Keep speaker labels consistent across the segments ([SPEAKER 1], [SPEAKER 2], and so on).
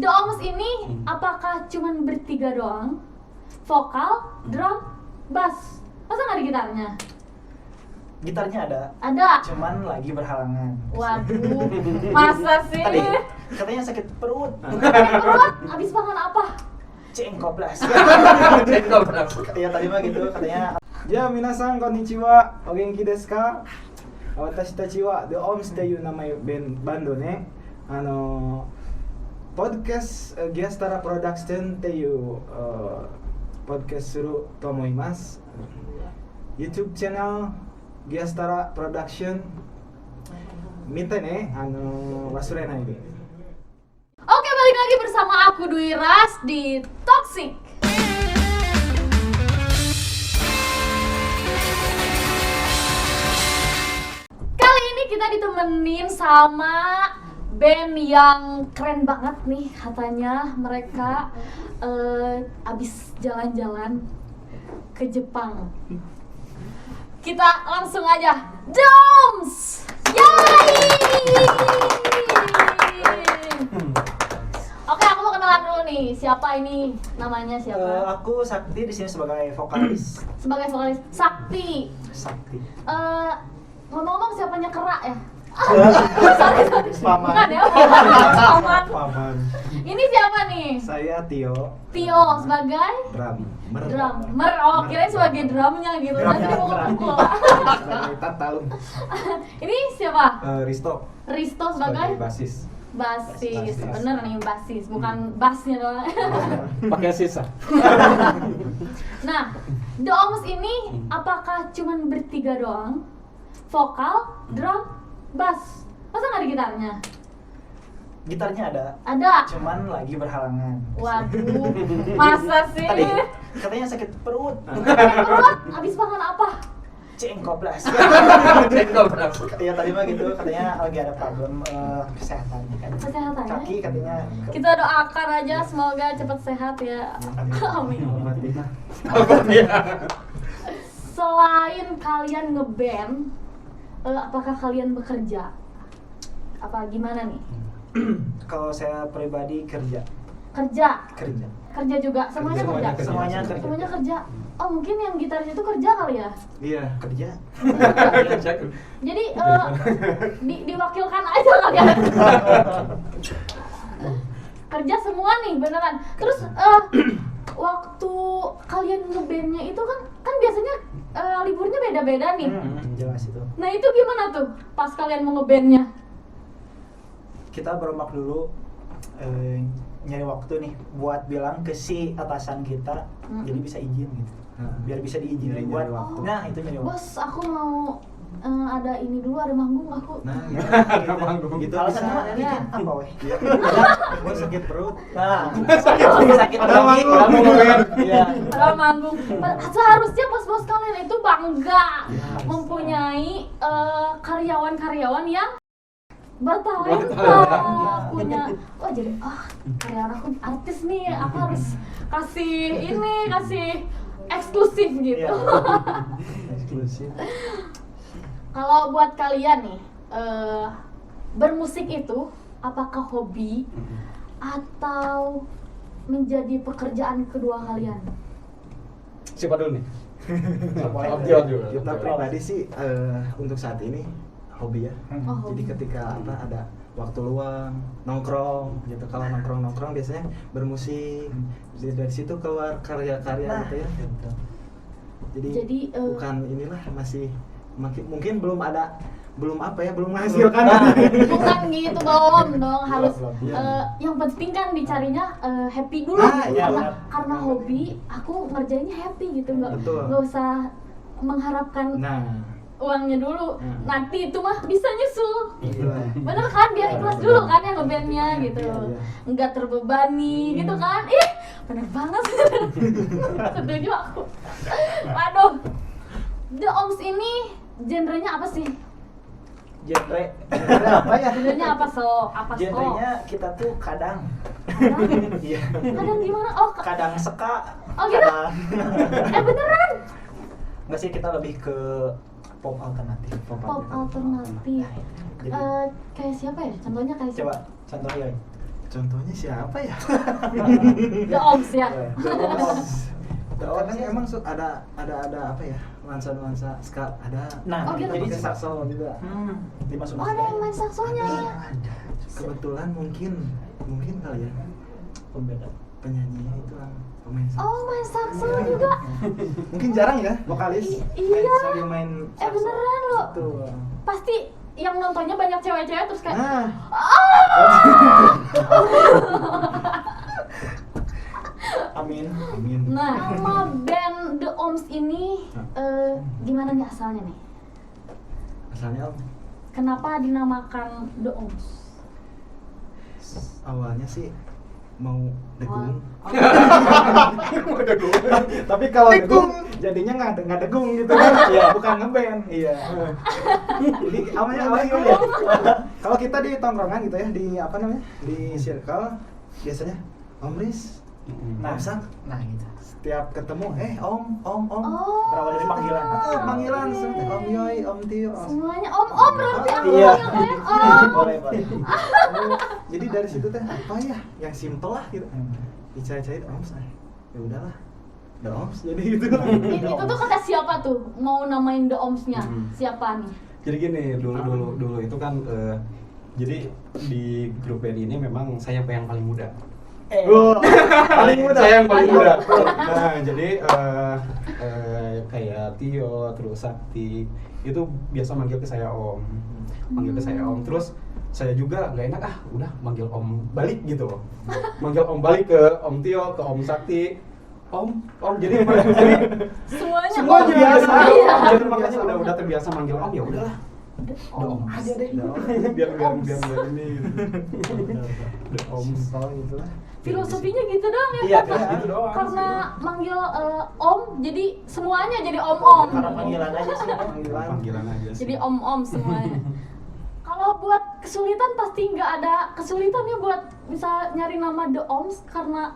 [SPEAKER 1] Oms ini apakah cuman bertiga doang? Vokal, drum, bass. Masa nggak ada gitarnya?
[SPEAKER 2] Gitarnya ada.
[SPEAKER 1] Ada.
[SPEAKER 2] Cuman lagi berhalangan.
[SPEAKER 1] Waduh, masa sih?
[SPEAKER 2] Tadi katanya sakit perut.
[SPEAKER 1] Sakit perut, habis makan apa?
[SPEAKER 2] Cengkoplas.
[SPEAKER 3] Cengkoplas.
[SPEAKER 2] Iya tadi mah gitu katanya.
[SPEAKER 4] Ya, minasan konnichiwa. O genki desu ka? Watashi tachi wa The Oms という名前バンドね。podcast ギアスタラプロダクションっていうポッドキャストすると思います。YouTube チャンネルギアスタラプロダクション見てね、忘れないで。
[SPEAKER 1] Oke, balik lagi bersama aku Dwi Ras di Toxic. Kali ini kita ditemenin sama band yang keren banget nih katanya. Mereka abis jalan-jalan ke Jepang. Kita langsung aja, Doms! Yay! Oke, aku mau kenalan dulu nih. Siapa ini? Namanya siapa?
[SPEAKER 2] Aku Sakti di sini sebagai vokalis.
[SPEAKER 1] Sebagai vokalis Sakti.
[SPEAKER 2] Sakti.
[SPEAKER 1] Ngomong-ngomong siapanya Kerak ya? Sorry.
[SPEAKER 2] Paman.
[SPEAKER 1] Bukan ya? Paman.
[SPEAKER 4] Paman.
[SPEAKER 1] Ini siapa nih?
[SPEAKER 4] Saya Tio,
[SPEAKER 1] Tio sebagai drummer. Oh, kirain sebagai drumnya gitu. Nanti dia mau pukul.
[SPEAKER 4] Sebagai tatalum.
[SPEAKER 1] Ini siapa?
[SPEAKER 4] Risto
[SPEAKER 1] Risto sebagai
[SPEAKER 4] basis.
[SPEAKER 1] basis. Bener nih basis, bukan bassnya doang.
[SPEAKER 3] Pakai sisa.
[SPEAKER 1] Nah, The Oms ini apakah cuman bertiga doang? Vokal, drum, bass. Masa nggak ada gitarnya?
[SPEAKER 2] Gitarnya ada.
[SPEAKER 1] Ada.
[SPEAKER 2] Cuman lagi berhalangan.
[SPEAKER 1] Waduh, masa sih?
[SPEAKER 2] Tadi katanya sakit perut.
[SPEAKER 1] Sakit perut, habis makan apa?
[SPEAKER 2] Cengkoplas.
[SPEAKER 3] Cengkoplas.
[SPEAKER 2] Iya tadi mah gitu katanya lagi ada problem kesehatan kan.
[SPEAKER 1] Kesehatannya?
[SPEAKER 2] Kaki katanya.
[SPEAKER 1] Kita doakan aja semoga cepat sehat ya. Amin. Selain kalian ngeband, apakah kalian bekerja? Apa gimana nih?
[SPEAKER 2] Kalau saya pribadi kerja.
[SPEAKER 1] Kerja juga, semuanya kerja.
[SPEAKER 2] Semuanya kerja.
[SPEAKER 1] Semuanya kerja. Oh, mungkin yang gitaris itu kerja kali ya?
[SPEAKER 4] Iya.
[SPEAKER 2] Kerja.
[SPEAKER 1] Jadi diwakilkan aja kali ya. Kerja semua nih beneran. Terus waktu kalian ngebandnya itu kan biasanya liburnya beda-beda nih.
[SPEAKER 2] Jelas itu.
[SPEAKER 1] Nah itu gimana tuh pas kalian mau ngebandnya?
[SPEAKER 2] Kita berombak dulu nyari waktu nih buat bilang ke si atasan kita jadi bisa izin gitu. Biar bisa diizinin
[SPEAKER 4] Nyari
[SPEAKER 2] buat
[SPEAKER 4] waktu.
[SPEAKER 2] Nah, itu nyari waktu.
[SPEAKER 1] Bos, aku mau ada ini dulu, ada manggung aku.
[SPEAKER 4] Nah,
[SPEAKER 2] Gitu.
[SPEAKER 4] bisa.
[SPEAKER 2] Alasannya
[SPEAKER 1] Ya.
[SPEAKER 2] izin apa weh?
[SPEAKER 4] Gue sakit perut.
[SPEAKER 2] Nah, sakit lagi. Iya.
[SPEAKER 1] Ada manggung. Seharusnya bos-bos kalian itu bangga mempunyai karyawan-karyawan yang bertalenta, punya jadi karyawan aku artis nih, aku harus kasih eksklusif gitu.
[SPEAKER 2] Iya.
[SPEAKER 4] Eksklusif.
[SPEAKER 1] Kalau buat kalian nih, bermusik itu apakah hobi atau menjadi pekerjaan kedua kalian?
[SPEAKER 3] Siapa dulu nih?
[SPEAKER 2] Boleh.
[SPEAKER 3] Tio juga.
[SPEAKER 4] Kita pribadi sih untuk saat ini hobi ya.
[SPEAKER 1] Oh,
[SPEAKER 4] Jadi
[SPEAKER 1] hobi.
[SPEAKER 4] ketika ada waktu luang nongkrong gitu, kalau nongkrong biasanya bermusik. Dari situ keluar karya-karya
[SPEAKER 2] Nah,
[SPEAKER 4] gitu ya.
[SPEAKER 1] Jadi,
[SPEAKER 4] bukan inilah masih mungkin belum menghasilkan.
[SPEAKER 1] Bukan gitu, belum dong, harus
[SPEAKER 4] Iya.
[SPEAKER 1] yang penting kan dicarinya happy dulu.
[SPEAKER 4] Nah, iya,
[SPEAKER 1] karena hobi aku ngerjainnya happy gitu,
[SPEAKER 4] Betul.
[SPEAKER 1] nggak usah mengharapkan
[SPEAKER 4] Nah,
[SPEAKER 1] uangnya dulu, nanti itu mah bisa nyusul.
[SPEAKER 4] itulah.
[SPEAKER 1] Bener kan, biar ikhlas dulu kan yang ngebandnya gitu,
[SPEAKER 4] Iya.
[SPEAKER 1] nggak terbebani gitu kan. Bener banget. Setuju aku. Waduh, The Oms ini genrenya apa sih?
[SPEAKER 2] Genre apa ya?
[SPEAKER 1] Genrenya apa so?
[SPEAKER 2] Genrenya kita tuh kadang. Iya.
[SPEAKER 1] Kadang gimana? Oh,
[SPEAKER 2] Kadang seka.
[SPEAKER 1] Oh, gitu?
[SPEAKER 2] Kadang.
[SPEAKER 1] Beneran?
[SPEAKER 2] Enggak sih, kita lebih ke pop alternatif.
[SPEAKER 1] Pop alternatif.
[SPEAKER 2] Jadi
[SPEAKER 1] Kayak siapa ya? Contohnya kayak
[SPEAKER 2] coba
[SPEAKER 1] siapa?
[SPEAKER 2] contohnya.
[SPEAKER 4] Contohnya siapa ya?
[SPEAKER 1] The Oms ya.
[SPEAKER 4] Kadang emang ada apa ya? Nuansa ska ada.
[SPEAKER 2] Nah,
[SPEAKER 1] Oh, gitu.
[SPEAKER 2] jadi
[SPEAKER 4] pakai sakso juga.
[SPEAKER 2] dimasuk
[SPEAKER 1] Oh, ada yang main saksonya.
[SPEAKER 4] Ada. Kebetulan mungkin kali ya
[SPEAKER 2] pembeda.
[SPEAKER 4] penyanyinya itu pemain sakso.
[SPEAKER 1] Oh, main sakso juga.
[SPEAKER 4] Mungkin jarang ya vokalis
[SPEAKER 1] Iya.
[SPEAKER 4] sambil main sakso.
[SPEAKER 1] Beneran lo.
[SPEAKER 4] Betul.
[SPEAKER 1] Pasti yang nontonnya banyak cewek-cewek terus kayak
[SPEAKER 4] Nah,
[SPEAKER 2] Amin.
[SPEAKER 4] amin.
[SPEAKER 1] Nah, nama band The Oms ini gimana nih asalnya nih?
[SPEAKER 4] Asalnya
[SPEAKER 1] Kenapa dinamakan The Oms?
[SPEAKER 4] awalnya sih mau degung.
[SPEAKER 2] Tapi kalau
[SPEAKER 4] Degung.
[SPEAKER 2] jadinya nggak degung gitu kan. Iya, bukan ngeband. Iya.
[SPEAKER 4] Jadi awalnya gimana ya? Kalau kita di tongkrongan gitu ya, di apa namanya? Di circle biasanya Om Riz,
[SPEAKER 2] Nah,
[SPEAKER 4] Om Sak,
[SPEAKER 2] nah gitu.
[SPEAKER 4] setiap ketemu Om.
[SPEAKER 1] Oh.
[SPEAKER 2] Berawal dari panggilan.
[SPEAKER 4] Panggilan seperti Om Yoy, Om Tio.
[SPEAKER 1] Semuanya Om berarti aku
[SPEAKER 2] Iya.
[SPEAKER 1] yang kalian Om.
[SPEAKER 2] Boleh.
[SPEAKER 4] Jadi dari situ teh apa ya? Yang simple lah gitu. Dicari-cari Oms, ya udahlah. The Oms jadi gitu.
[SPEAKER 1] Itu tuh kata siapa tuh? Mau namain The Oms-nya? Siapa nih?
[SPEAKER 3] Jadi gini, dulu itu kan jadi di grup band ini memang saya yang paling muda.
[SPEAKER 4] Paling muda.
[SPEAKER 3] Saya yang paling muda. Nah, jadi kayak Tio, terus Sakti itu biasa manggil ke saya Om. Manggil ke saya Om. Terus saya juga nggak enak udah manggil Om balik gitu. Manggil Om balik ke Om Tio, ke Om Sakti. Om, jadi
[SPEAKER 1] Semuanya
[SPEAKER 3] semua
[SPEAKER 1] Om.
[SPEAKER 3] biasa.
[SPEAKER 1] Iya.
[SPEAKER 3] Jadi makanya udah terbiasa manggil Om, ya udahlah.
[SPEAKER 1] The
[SPEAKER 3] The Om.
[SPEAKER 1] Oms.
[SPEAKER 4] Ada deh.
[SPEAKER 3] biar ini gitu. The Om.
[SPEAKER 4] Simple gitu lah.
[SPEAKER 1] Filosofinya gitu doang ya?
[SPEAKER 2] Iya,
[SPEAKER 1] karena,
[SPEAKER 2] gitu doang.
[SPEAKER 1] karena manggil Om, jadi semuanya jadi Om-Om.
[SPEAKER 2] Karena panggilan aja sih.
[SPEAKER 3] Panggilan aja sih.
[SPEAKER 1] Jadi Om-Om semuanya. Kalau buat kesulitan pasti nggak ada kesulitan ya buat bisa nyari nama The Oms karena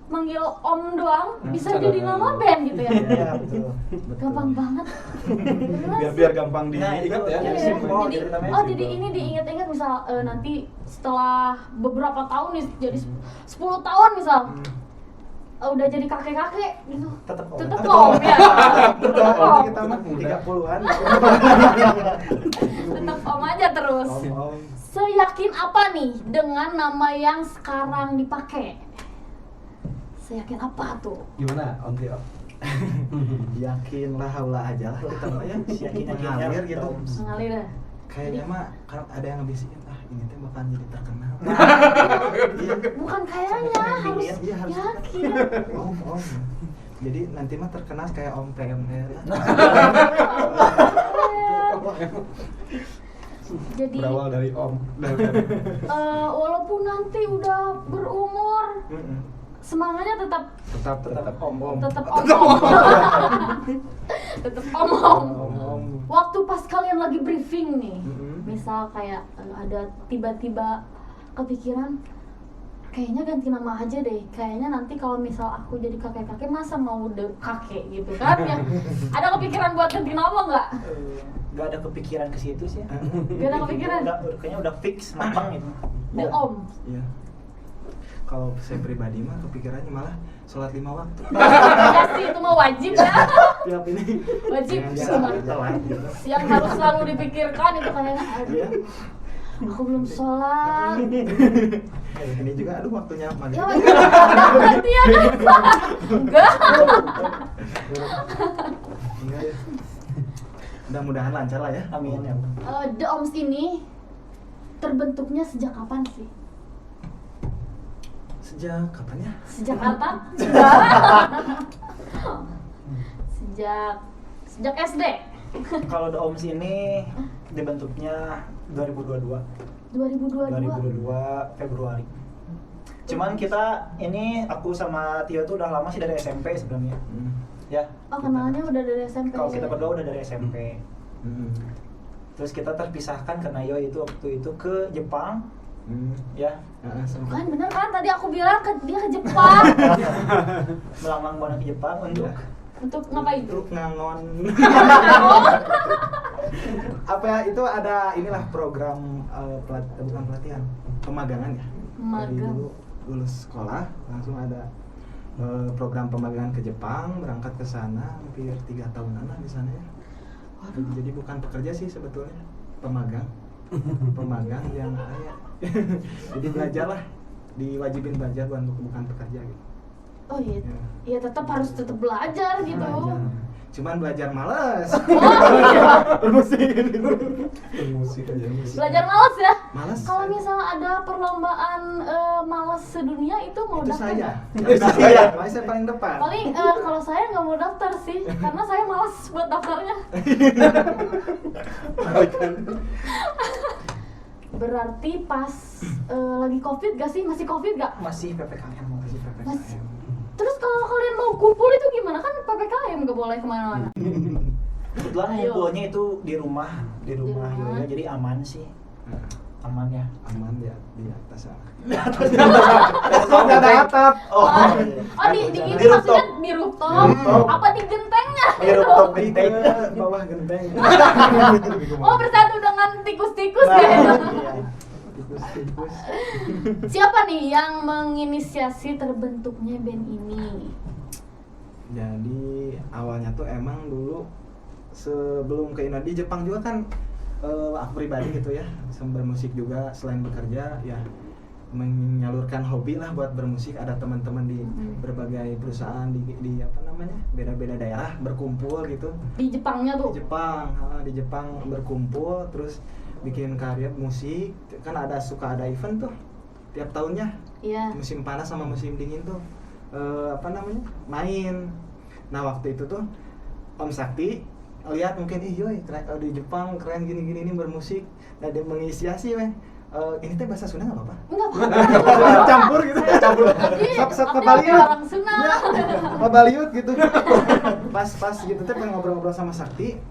[SPEAKER 1] manggil Om doang bisa
[SPEAKER 3] Cara-
[SPEAKER 1] jadi nama band gitu ya.
[SPEAKER 2] Iya, betul.
[SPEAKER 1] Gampang banget. Beneran
[SPEAKER 3] biar
[SPEAKER 1] sih.
[SPEAKER 3] gampang
[SPEAKER 2] Nah,
[SPEAKER 3] diingat
[SPEAKER 2] itu
[SPEAKER 3] ya.
[SPEAKER 2] yang
[SPEAKER 1] Iya,
[SPEAKER 2] simple,
[SPEAKER 1] jadi,
[SPEAKER 2] jadi namanya
[SPEAKER 1] jadi
[SPEAKER 3] simple.
[SPEAKER 1] ini diingat-ingat misal nanti setelah beberapa tahun nih jadi 10 tahun misal udah jadi kakek-kakek gitu.
[SPEAKER 2] Tetap Om.
[SPEAKER 1] Tetep Om ya. Tetep Om.
[SPEAKER 4] Kita mah 30-an.
[SPEAKER 1] Tetep Om aja terus.
[SPEAKER 4] Om.
[SPEAKER 1] Seyakin apa nih dengan nama yang sekarang dipakai? Seyakin apa tuh?
[SPEAKER 3] Gimana Om Tio?
[SPEAKER 4] Yakin lah haula aja lah kita mah ya.
[SPEAKER 2] Yakin-yakinnya
[SPEAKER 4] Mengalir gitu.
[SPEAKER 2] Oms.
[SPEAKER 1] Mengalir dah.
[SPEAKER 4] Kayaknya mah kalau ada yang ngebisikin ini teh bakal jadi terkenal.
[SPEAKER 1] Bukan kayaknya, harus
[SPEAKER 4] Iya, harus.
[SPEAKER 1] yakin.
[SPEAKER 4] Om. Jadi nanti mah terkenal kayak Om PMR.
[SPEAKER 1] Jadi
[SPEAKER 3] Berawal dari Om.
[SPEAKER 1] walaupun nanti udah berumur, semangatnya tetap
[SPEAKER 4] Tetap Om.
[SPEAKER 1] tetap Om. Tetap Om.
[SPEAKER 4] Om.
[SPEAKER 1] Waktu pas kalian lagi briefing nih,
[SPEAKER 4] Mm-mm.
[SPEAKER 1] misal kayak ada tiba-tiba kepikiran kayaknya ganti nama aja deh. Kayaknya nanti kalau misal aku jadi kakek-kakek masa mau kakek gitu kan ya. Ada kepikiran buat ganti nama nggak?
[SPEAKER 2] Gak ada kepikiran ke situ sih.
[SPEAKER 1] Gak ada kepikiran.
[SPEAKER 2] Kayaknya udah fix matang gitu.
[SPEAKER 1] The Om.
[SPEAKER 4] Iya. Kalau saya pribadi mah kepikirannya malah sholat 5 waktu.
[SPEAKER 1] Ya sih itu mah wajib ya.
[SPEAKER 4] Tiap ini.
[SPEAKER 1] Wajib
[SPEAKER 4] Jangan
[SPEAKER 1] sih,
[SPEAKER 4] sampai
[SPEAKER 1] Mas.
[SPEAKER 4] telat gitu.
[SPEAKER 1] Yang harus selalu dipikirkan itu kayaknya
[SPEAKER 4] Iya.
[SPEAKER 1] aku belum sholat.
[SPEAKER 4] Ini juga aduh waktunya apa nih?
[SPEAKER 1] Ya berarti ya kan? Enggak.
[SPEAKER 4] Enggak ya. Mudah-mudahan lancar lah ya.
[SPEAKER 2] Amin ya.
[SPEAKER 1] The Oms ini terbentuknya sejak kapan sih?
[SPEAKER 4] Sejak kapan ya?
[SPEAKER 1] Sejak kapan? Sejak SD.
[SPEAKER 2] Kalau The Oms ini dibentuknya 2022 Februari. Cuman kita ini aku sama Tio tuh udah lama sih dari SMP sebenarnya. Ya.
[SPEAKER 1] Oh kenalnya udah dari SMP.
[SPEAKER 2] Kalau kita berdua udah dari SMP.
[SPEAKER 4] Hmm.
[SPEAKER 2] Terus kita terpisahkan karena Yoy itu waktu itu ke Jepang, ya.
[SPEAKER 1] Kan bener kan tadi aku bilang dia ke Jepang.
[SPEAKER 2] Melanglang buana ke Jepang
[SPEAKER 1] Untuk ngapain?
[SPEAKER 4] Untuk ngangon. Apa ya itu ada inilah program bukan pelatihan, pemagangan ya. Dari
[SPEAKER 1] Magang.
[SPEAKER 4] dulu lulus sekolah langsung ada program pemagangan ke Jepang, berangkat ke sana hampir 3 tahunan lah di sana ya.
[SPEAKER 1] Waduh.
[SPEAKER 4] Jadi bukan pekerja sih sebetulnya, pemagang. Pemagang yang ya. Jadi belajar lah, diwajibin belajar bukan pekerja gitu.
[SPEAKER 1] Oh iya,
[SPEAKER 4] Ya.
[SPEAKER 1] ya tetap harus tetap belajar gitu.
[SPEAKER 4] Belajar. Cuman belajar males.
[SPEAKER 1] Oh iya,
[SPEAKER 3] musik aja musik.
[SPEAKER 1] belajar males ya.
[SPEAKER 4] Males.
[SPEAKER 1] Kalau misalnya ada perlombaan males sedunia itu mau
[SPEAKER 4] Itu
[SPEAKER 1] daftar
[SPEAKER 4] saya.
[SPEAKER 1] nggak?
[SPEAKER 4] Saya paling depan.
[SPEAKER 1] Paling kalau saya nggak mau daftar sih, karena saya malas buat daftarnya. Berarti pas lagi COVID gak sih? Masih COVID gak?
[SPEAKER 2] Masih PPKM.
[SPEAKER 4] Masih PPKM.
[SPEAKER 1] Masih. Terus kalau kalian mau kumpul itu gimana? Kan PPKM gak boleh kemana-mana.
[SPEAKER 2] Kebetulan
[SPEAKER 1] Ayo.
[SPEAKER 2] ngumpulnya itu di rumah
[SPEAKER 1] Di rumah.
[SPEAKER 2] Yoyo, jadi aman sih. Aman ya.
[SPEAKER 4] Aman ya di atas sana.
[SPEAKER 2] Nggak ada atap. Oh,
[SPEAKER 1] Oh di ini
[SPEAKER 2] Di rooftop.
[SPEAKER 1] maksudnya di rooftop?
[SPEAKER 2] rooftop.
[SPEAKER 1] Apa di gentengnya?
[SPEAKER 2] Di rooftop
[SPEAKER 4] Di
[SPEAKER 2] genteng.
[SPEAKER 4] bawah genteng.
[SPEAKER 1] Oh bersatu dengan tikus-tikus
[SPEAKER 2] Nah,
[SPEAKER 1] ya?
[SPEAKER 2] iya.
[SPEAKER 4] Tikus-tikus.
[SPEAKER 1] Siapa nih yang menginisiasi terbentuknya band ini?
[SPEAKER 4] Jadi awalnya tuh emang dulu sebelum ke Indonesia di Jepang juga kan aku pribadi gitu ya, bermusik juga selain bekerja ya menyalurkan hobi lah buat bermusik. Ada teman-teman di berbagai perusahaan di apa namanya beda-beda daerah berkumpul gitu
[SPEAKER 1] Di Jepangnya tuh?
[SPEAKER 4] di Jepang berkumpul terus bikin karya musik. Kan suka ada event tuh tiap tahunnya,
[SPEAKER 1] Iya.
[SPEAKER 4] musim panas sama musim dingin tuh apa namanya main. Nah waktu itu tuh Om Sakti lihat mungkin yoi di Jepang keren gini-gini ini bermusik. Nah dia menginisiasi ini teh bahasa Sunda nggak apa-apa?
[SPEAKER 1] Enggak apa-apa.
[SPEAKER 4] Campur gitu ya, campur. Sop Babaliut.
[SPEAKER 1] Orang Sunda.
[SPEAKER 4] Ya, Babaliut gitu. Pas gitu teh pengen ngobrol-ngobrol sama Sakti.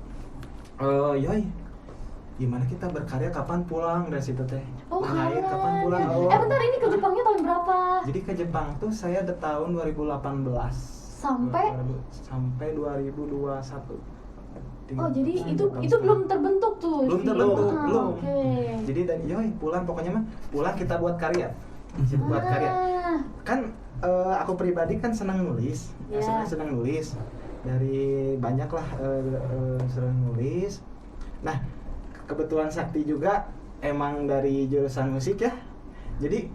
[SPEAKER 4] Yoi, gimana kita berkarya, kapan pulang dari situ teh?
[SPEAKER 1] Oh
[SPEAKER 4] Mengalir,
[SPEAKER 1] keren.
[SPEAKER 4] kapan pulang?
[SPEAKER 1] Bentar ini ke Jepangnya tahun berapa?
[SPEAKER 4] Jadi ke Jepang tuh saya di tahun 2018
[SPEAKER 1] Sampai?
[SPEAKER 4] sampai 2021.
[SPEAKER 1] Oh jadi itu belum terbentuk tuh?
[SPEAKER 4] Belum
[SPEAKER 1] si-
[SPEAKER 4] terbentuk,
[SPEAKER 1] Ah,
[SPEAKER 4] belum.
[SPEAKER 1] Oke.
[SPEAKER 4] Jadi dari yoi pulang pokoknya mah pulang kita buat karya. Kita buat karya.
[SPEAKER 1] Ah,
[SPEAKER 4] Kan aku pribadi kan senang nulis.
[SPEAKER 1] Iya.
[SPEAKER 4] Sebenarnya senang nulis. Dari banyak lah senang nulis. Nah, kebetulan Sakti juga emang dari jurusan musik ya. Jadi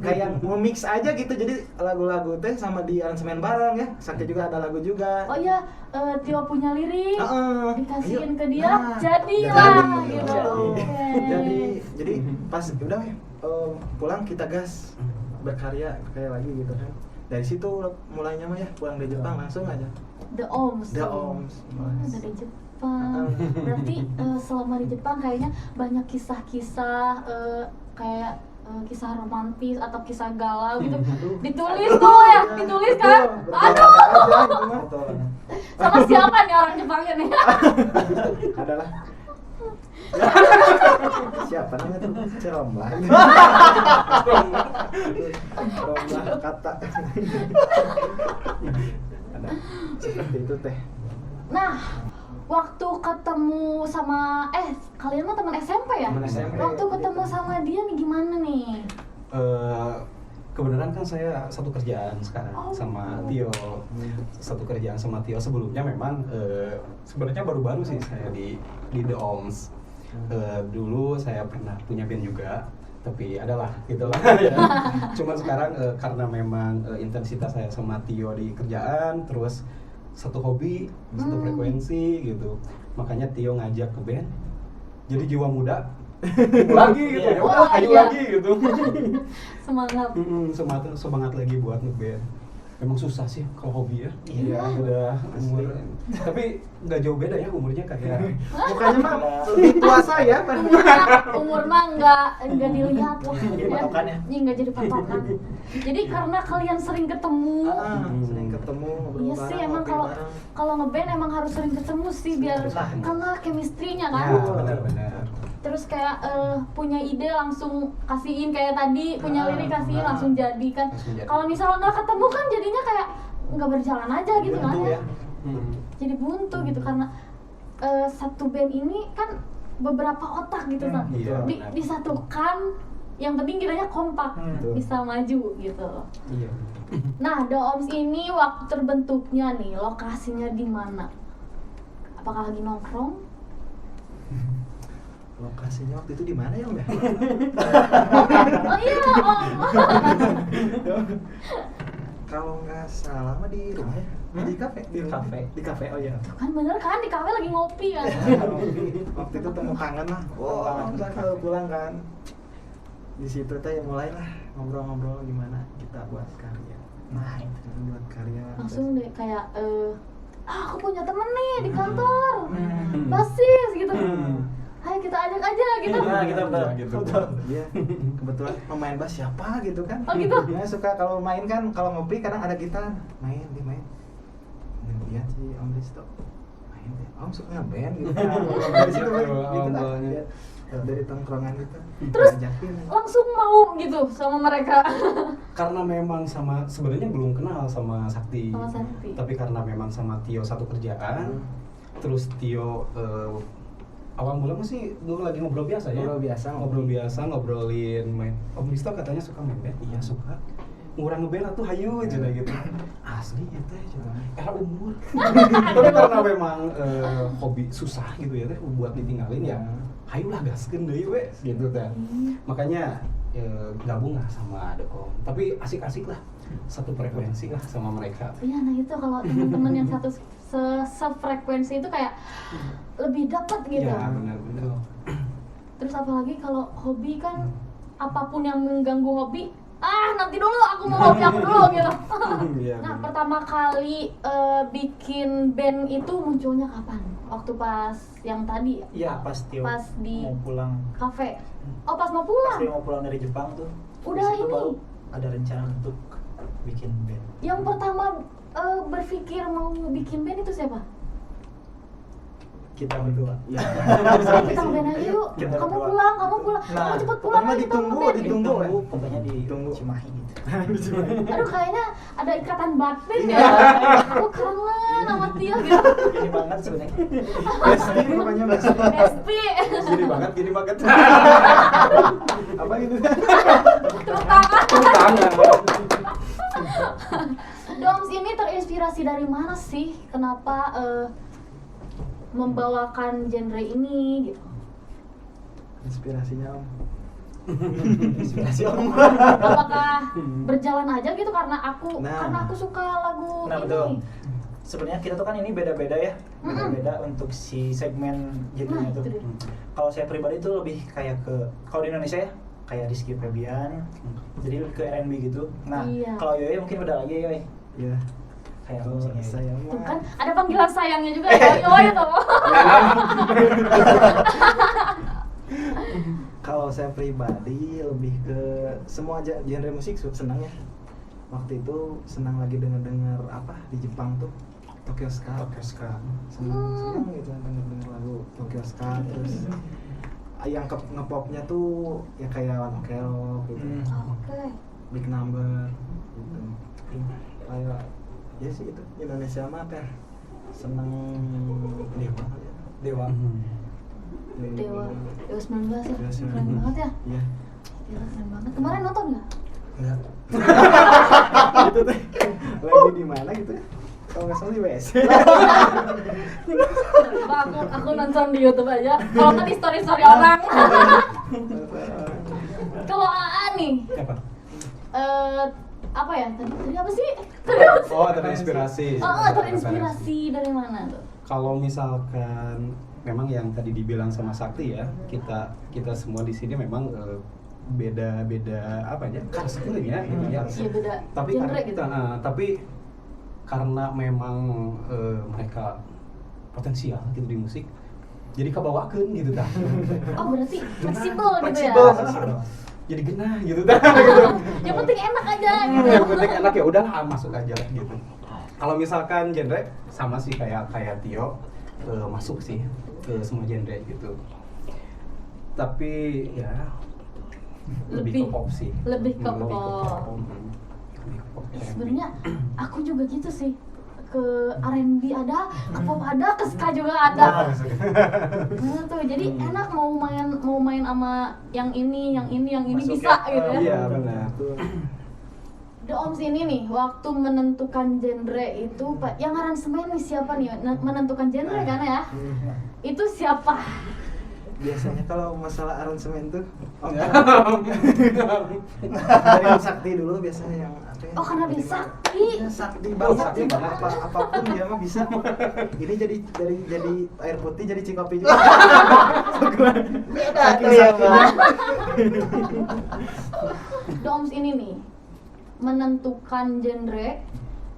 [SPEAKER 4] kayak nge-mix aja gitu. Jadi lagu-lagu teh sama di aransemen bareng ya. Sakti juga ada lagu juga.
[SPEAKER 1] Oh iya, Tio punya lirik,
[SPEAKER 4] Heeh.
[SPEAKER 1] dikasihin
[SPEAKER 4] Ayo.
[SPEAKER 1] ke dia,
[SPEAKER 4] Nah,
[SPEAKER 1] jadilah
[SPEAKER 4] jadi.
[SPEAKER 1] gitu.
[SPEAKER 4] Jadi.
[SPEAKER 1] Oke.
[SPEAKER 4] jadi pas udah pulang kita gas berkarya kayak lagi gitu kan. Dari situ mulainya mah ya pulang dari Jepang langsung aja.
[SPEAKER 1] The Oms.
[SPEAKER 4] The Oms.
[SPEAKER 1] Dari Jepang. Berarti selama di Jepang kayaknya banyak kisah-kisah kayak kisah romantis atau kisah galau gitu. Ditulis tuh ya, ditulis kan? Aduh. Sama siapa nih orang Jepangnya nih?
[SPEAKER 4] Adalah siapa namanya tuh Ceromlah. Ceromlah kata. Ada seperti itu teh.
[SPEAKER 1] Nah, waktu ketemu sama kalian mah teman SMP ya?
[SPEAKER 4] Teman SMP.
[SPEAKER 1] Waktu ketemu sama dia nih gimana nih?
[SPEAKER 3] Kebenaran kan saya satu kerjaan sekarang
[SPEAKER 1] Oh.
[SPEAKER 3] sama Tio. Satu kerjaan sama Tio sebelumnya memang sebenarnya baru-baru sih saya di The Oms. Dulu saya pernah punya band juga, tapi adalah gitulah ya. Cuman sekarang karena memang intensitas saya sama Tio di kerjaan, terus satu hobi, satu frekuensi gitu. Makanya Tio ngajak ke band. Jadi jiwa muda lagi gitu ya. Udah
[SPEAKER 1] Wah,
[SPEAKER 3] ayo
[SPEAKER 1] iya.
[SPEAKER 3] lagi gitu.
[SPEAKER 1] Semangat.
[SPEAKER 3] Semangat lagi buat ngeband. Emang susah sih kalau hobi ya.
[SPEAKER 4] Iya.
[SPEAKER 3] Udah umur. Tapi nggak jauh beda ya umurnya kayak.
[SPEAKER 4] Mukanya mah lebih tua saya kan.
[SPEAKER 1] Umur mah nggak dilihat loh.
[SPEAKER 2] Jadi patokan ya?
[SPEAKER 1] Iya nggak jadi patokan. Jadi karena kalian sering ketemu.
[SPEAKER 4] Sering ketemu ngobrol
[SPEAKER 1] Iya
[SPEAKER 4] bareng,
[SPEAKER 1] sih emang
[SPEAKER 4] ngopi
[SPEAKER 1] kalau
[SPEAKER 4] bareng.
[SPEAKER 1] kalau ngeband emang harus sering ketemu sih biar
[SPEAKER 2] Nah.
[SPEAKER 1] karena chemistry-nya kan.
[SPEAKER 3] Ya, benar-benar.
[SPEAKER 1] Terus kayak punya ide langsung kasihin kayak tadi punya lirik kasihin
[SPEAKER 4] nah.
[SPEAKER 1] langsung jadi kan.
[SPEAKER 3] Langsung jadi.
[SPEAKER 1] Kalau misalnya nggak ketemu kan jadinya kayak nggak berjalan aja gitu kan
[SPEAKER 4] Buntu
[SPEAKER 1] ya.
[SPEAKER 4] ya.
[SPEAKER 1] Jadi buntu gitu karena satu band ini kan beberapa otak gitu kan.
[SPEAKER 3] Iya, benar.
[SPEAKER 1] Disatukan yang penting kiranya kompak,
[SPEAKER 2] Betul.
[SPEAKER 1] bisa maju gitu.
[SPEAKER 3] Iya.
[SPEAKER 1] Nah, The Oms ini waktu terbentuknya nih, lokasinya di mana? Apakah lagi nongkrong?
[SPEAKER 4] Lokasinya waktu itu di mana ya Om ya?
[SPEAKER 1] Oh iya, Om.
[SPEAKER 4] Kalau nggak salah mah di rumah ya? Di kafe, di rumah.
[SPEAKER 2] Kafe.
[SPEAKER 4] Di kafe, oh iya.
[SPEAKER 1] Kan bener kan di kafe lagi ngopi kan?
[SPEAKER 4] Waktu itu temu kangen lah.
[SPEAKER 2] Kangen.
[SPEAKER 4] Kita kalau pulang kan. Di situ teh ya mulailah ngobrol-ngobrol gimana kita buat karya.
[SPEAKER 2] Nah itu.
[SPEAKER 4] Buat karya.
[SPEAKER 1] Langsung deh kayak aku punya temen nih di kantor,
[SPEAKER 2] Hmm.
[SPEAKER 1] basis gitu.
[SPEAKER 3] Hmm.
[SPEAKER 1] Ayo kita ajak aja gitu.
[SPEAKER 2] Nah kita betul.
[SPEAKER 3] Gitu.
[SPEAKER 4] Iya, kebetulan pemain bass siapa gitu kan?
[SPEAKER 1] Oh, gitu?
[SPEAKER 4] Ya suka kalau main kan, kalau ngopi kadang ada gitar, main. Iya sih Om Risto, main deh. Om suka ngeband gitu. Dari situ
[SPEAKER 3] Gitu,
[SPEAKER 4] gitu lah.
[SPEAKER 3] awalnya.
[SPEAKER 4] Iya. Dari tongkrongan itu.
[SPEAKER 1] Terus
[SPEAKER 4] Ajakin.
[SPEAKER 1] langsung mau gitu sama mereka.
[SPEAKER 3] Karena memang sebenarnya belum kenal sama Sakti.
[SPEAKER 1] Sama Sakti.
[SPEAKER 3] Tapi karena memang sama Tio satu kerjaan, terus Tio awal mula masih dulu lagi ngobrol biasa ya. Ngobrol biasa, ngobrolin main. Om Risto katanya suka main band. Iya suka. Ngurang ngeband tuh hayu aja gitu. Asli ya teh coba. Era umur. Tapi karena memang hobi susah gitu ya teh buat ditinggalin ya. Hayu lah gaskeun deui we gitu teh. Makanya gabung lah sama Dekom. Tapi asik-asik lah. Satu frekuensi lah sama mereka.
[SPEAKER 1] Iya, nah itu kalau teman-teman yang satu sefrekuensi itu kayak lebih dapat gitu.
[SPEAKER 3] Iya benar-benar.
[SPEAKER 1] Terus apalagi kalau hobi kan apapun yang mengganggu hobi, nanti dulu aku mau hobi aku dulu gitu.
[SPEAKER 3] Iya,
[SPEAKER 1] Nah,
[SPEAKER 3] benar.
[SPEAKER 1] pertama kali bikin band itu munculnya kapan? Waktu pas yang tadi?
[SPEAKER 2] Iya pas Tio
[SPEAKER 1] Pas di
[SPEAKER 2] mau pulang.
[SPEAKER 1] kafe. Oh, pas mau
[SPEAKER 2] Pas
[SPEAKER 1] pulang.
[SPEAKER 2] dia mau pulang dari Jepang tuh.
[SPEAKER 1] Udah
[SPEAKER 2] di situ
[SPEAKER 1] ini.
[SPEAKER 2] baru ada rencana untuk bikin band.
[SPEAKER 1] Yang pertama berpikir mau bikin band itu siapa?
[SPEAKER 2] Kita berdua.
[SPEAKER 4] Iya.
[SPEAKER 1] Kita band aja yuk.
[SPEAKER 2] Kita
[SPEAKER 1] Kamu
[SPEAKER 2] berdua.
[SPEAKER 1] pulang, kamu cepet pulang
[SPEAKER 4] pokoknya
[SPEAKER 1] aja, kita
[SPEAKER 4] ditunggu,
[SPEAKER 1] ngeband.
[SPEAKER 4] ditunggu.
[SPEAKER 2] Pokoknya di
[SPEAKER 4] Tunggu.
[SPEAKER 2] Cimahi gitu.
[SPEAKER 1] Aduh, kayaknya ada ikatan batin ya. Aku kangen sama Tio gitu.
[SPEAKER 2] Ini banget sebenarnya.
[SPEAKER 4] Besti, pokoknya besti.
[SPEAKER 1] Besti.
[SPEAKER 3] Gini banget.
[SPEAKER 4] Apa gitu?
[SPEAKER 1] Tepuk tangan.
[SPEAKER 3] Tangan.
[SPEAKER 1] Doms ini terinspirasi dari mana sih? Kenapa membawakan genre ini gitu?
[SPEAKER 4] Inspirasinya Om.
[SPEAKER 2] Inspirasi Om.
[SPEAKER 1] Apakah berjalan aja gitu karena aku
[SPEAKER 4] Nah.
[SPEAKER 1] suka lagu
[SPEAKER 2] Nah
[SPEAKER 1] ini?
[SPEAKER 2] betul. Sebenarnya kita tuh kan ini beda-beda ya, beda-beda untuk si segmen genrenya
[SPEAKER 1] Nah,
[SPEAKER 2] tuh.
[SPEAKER 1] itu dia.
[SPEAKER 2] Kalau saya pribadi tuh lebih kayak kalau di Indonesia ya, kayak Rizky Febian, jadi lebih ke R&B gitu. Nah
[SPEAKER 1] Iya.
[SPEAKER 2] kalau Yoyo mungkin beda lagi Yoyo.
[SPEAKER 4] Iya.
[SPEAKER 2] Kayak
[SPEAKER 4] Kalau
[SPEAKER 2] musiknya Yoyo.
[SPEAKER 4] saya
[SPEAKER 1] Tuh
[SPEAKER 4] mah
[SPEAKER 1] kan ada panggilan sayangnya juga ya, Yoyo tuh.
[SPEAKER 4] kalau saya pribadi lebih ke semua genre musik senang ya. Waktu itu senang lagi dengar apa di Jepang tuh Tokyo Ska. Senang gitu denger lagu Tokyo Ska, terus yang ngepopnya tuh ya kayak One Ok Rock gitu.
[SPEAKER 1] Oke.
[SPEAKER 4] Big Number gitu. Kayak ya sih itu Indonesia mah apa ya? Seneng Dewa kali ya.
[SPEAKER 2] Dewa.
[SPEAKER 1] Dewa 19 ya.
[SPEAKER 4] Dewa 19.
[SPEAKER 1] Keren banget ya.
[SPEAKER 4] Iya.
[SPEAKER 1] Gila, keren banget. Kemarin nonton nggak?
[SPEAKER 2] Enggak.
[SPEAKER 4] Itu teh lagi di mana gitu ya? Kalau nggak salah di WC.
[SPEAKER 1] Coba aku nonton di YouTube aja. Kalau nggak di story orang. Kalau AA nih,
[SPEAKER 3] Apa?
[SPEAKER 1] apa ya? Tadi apa sih?
[SPEAKER 3] Oh, terinspirasi.
[SPEAKER 1] Terinspirasi dari mana tuh?
[SPEAKER 3] Kalau misalkan memang yang tadi dibilang sama Sakti ya, kita semua di sini memang beda-beda apa ya? Skillnya gitu ya.
[SPEAKER 1] Iya, beda
[SPEAKER 3] Tapi
[SPEAKER 1] genre
[SPEAKER 3] karena
[SPEAKER 1] gitu.
[SPEAKER 3] tapi karena memang mereka potensial gitu di musik, jadi kebawakan gitu dah.
[SPEAKER 1] Oh, berarti fleksibel gitu ya?
[SPEAKER 3] Fleksibel. Jadi genah gitu dah. Gitu.
[SPEAKER 1] Yang penting enak aja gitu.
[SPEAKER 3] Yang penting enak ya udah masuk aja lah gitu. Kalau misalkan genre sama sih kayak Tio masuk sih ke semua genre gitu. Tapi ya lebih ke pop sih.
[SPEAKER 1] Lebih ke
[SPEAKER 3] Lebih ke
[SPEAKER 1] pop.
[SPEAKER 3] pop. Lebih ke pop.
[SPEAKER 1] Sebenarnya aku juga gitu sih. ke R&B ada, ke pop ada, ke ska juga ada. Nah, tuh jadi enak mau main sama yang ini
[SPEAKER 2] Masuk
[SPEAKER 1] bisa
[SPEAKER 2] ya.
[SPEAKER 1] gitu ya.
[SPEAKER 4] Iya benar.
[SPEAKER 1] The Oms ini nih waktu menentukan genre itu Pak, yang aransemen nih siapa nih menentukan genre kan ya? Itu siapa?
[SPEAKER 4] Biasanya kalau masalah aransemen tuh
[SPEAKER 3] Ya.
[SPEAKER 4] dari Om Sakti dulu biasanya yang apa ya?
[SPEAKER 1] Oh karena dia sakti.
[SPEAKER 4] Ya, sakti banget
[SPEAKER 3] sakti
[SPEAKER 4] ya,
[SPEAKER 3] banget.
[SPEAKER 4] apapun dia mah bisa. Ini jadi air putih jadi cikopi juga.
[SPEAKER 2] Beda
[SPEAKER 4] Saking
[SPEAKER 2] tuh ya,
[SPEAKER 4] saktinya.
[SPEAKER 1] The Oms ini nih menentukan genre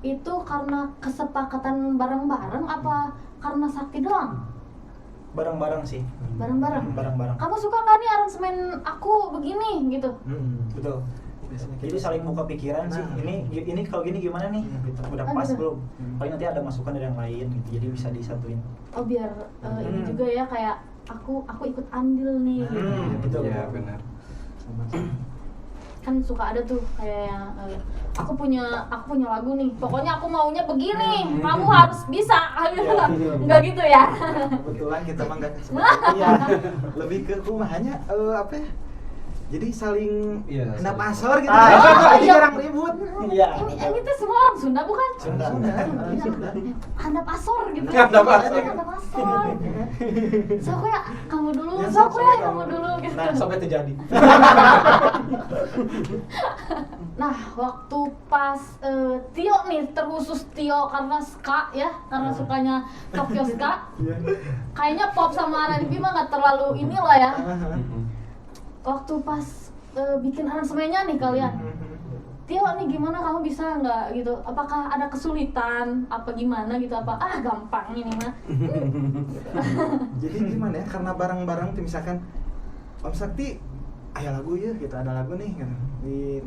[SPEAKER 1] itu karena kesepakatan bareng-bareng apa karena sakti doang?
[SPEAKER 2] Bareng-bareng sih.
[SPEAKER 1] Bareng-bareng.
[SPEAKER 2] Bareng-bareng.
[SPEAKER 1] Kamu suka nggak nih aransemen aku begini gitu?
[SPEAKER 2] Betul.
[SPEAKER 4] Biasanya
[SPEAKER 2] Jadi saling buka pikiran sih.
[SPEAKER 4] Nah.
[SPEAKER 2] Ini kalau gini gimana nih? Gitu. Udah
[SPEAKER 1] Oh,
[SPEAKER 2] pas
[SPEAKER 1] gitu.
[SPEAKER 2] belum? Paling nanti ada masukan dari yang lain gitu. Jadi bisa disatuin.
[SPEAKER 1] Oh biar ini juga ya kayak aku ikut andil nih. Gitu.
[SPEAKER 2] Betul.
[SPEAKER 3] Iya benar.
[SPEAKER 1] Kan suka ada tuh kayak yang aku punya lagu nih. Pokoknya aku maunya begini. Kamu harus bisa. Enggak gitu ya?
[SPEAKER 4] Kebetulan kita mah nggak kesempatan. Iya. Lebih ke kumahannya apa ya? Jadi saling
[SPEAKER 3] Iya,
[SPEAKER 4] kena
[SPEAKER 3] saling-
[SPEAKER 4] pasor gitu.
[SPEAKER 1] Ah,
[SPEAKER 4] Jadi
[SPEAKER 1] iya.
[SPEAKER 4] jarang ribut.
[SPEAKER 2] Iya.
[SPEAKER 1] Ini tuh semua orang Sunda bukan?
[SPEAKER 2] Sunda.
[SPEAKER 4] Sunda.
[SPEAKER 1] Anda pasor gitu.
[SPEAKER 3] Anda pasor.
[SPEAKER 1] Anda pasor. Sok ya kamu dulu,
[SPEAKER 4] Ya,
[SPEAKER 1] sok
[SPEAKER 4] sok
[SPEAKER 1] ya
[SPEAKER 4] ya,
[SPEAKER 1] kamu
[SPEAKER 4] kamu.
[SPEAKER 1] dulu gitu.
[SPEAKER 3] Nah, sampai terjadi.
[SPEAKER 1] Nah, waktu pas Tio nih, terkhusus Tio karena ska ya, karena sukanya Tokyo ska.
[SPEAKER 4] Iya.
[SPEAKER 1] Kayaknya pop sama R&B mah nggak terlalu inilah ya. Waktu pas bikin aransemennya nih kalian, Tio nih gimana kamu bisa nggak gitu? Apakah ada kesulitan? Apa gimana gitu? Apa gampang ini mah?
[SPEAKER 4] Jadi gimana ya? Karena barang-barang tuh misalkan Om Sakti aya lagu ya, kita ada lagu nih kan.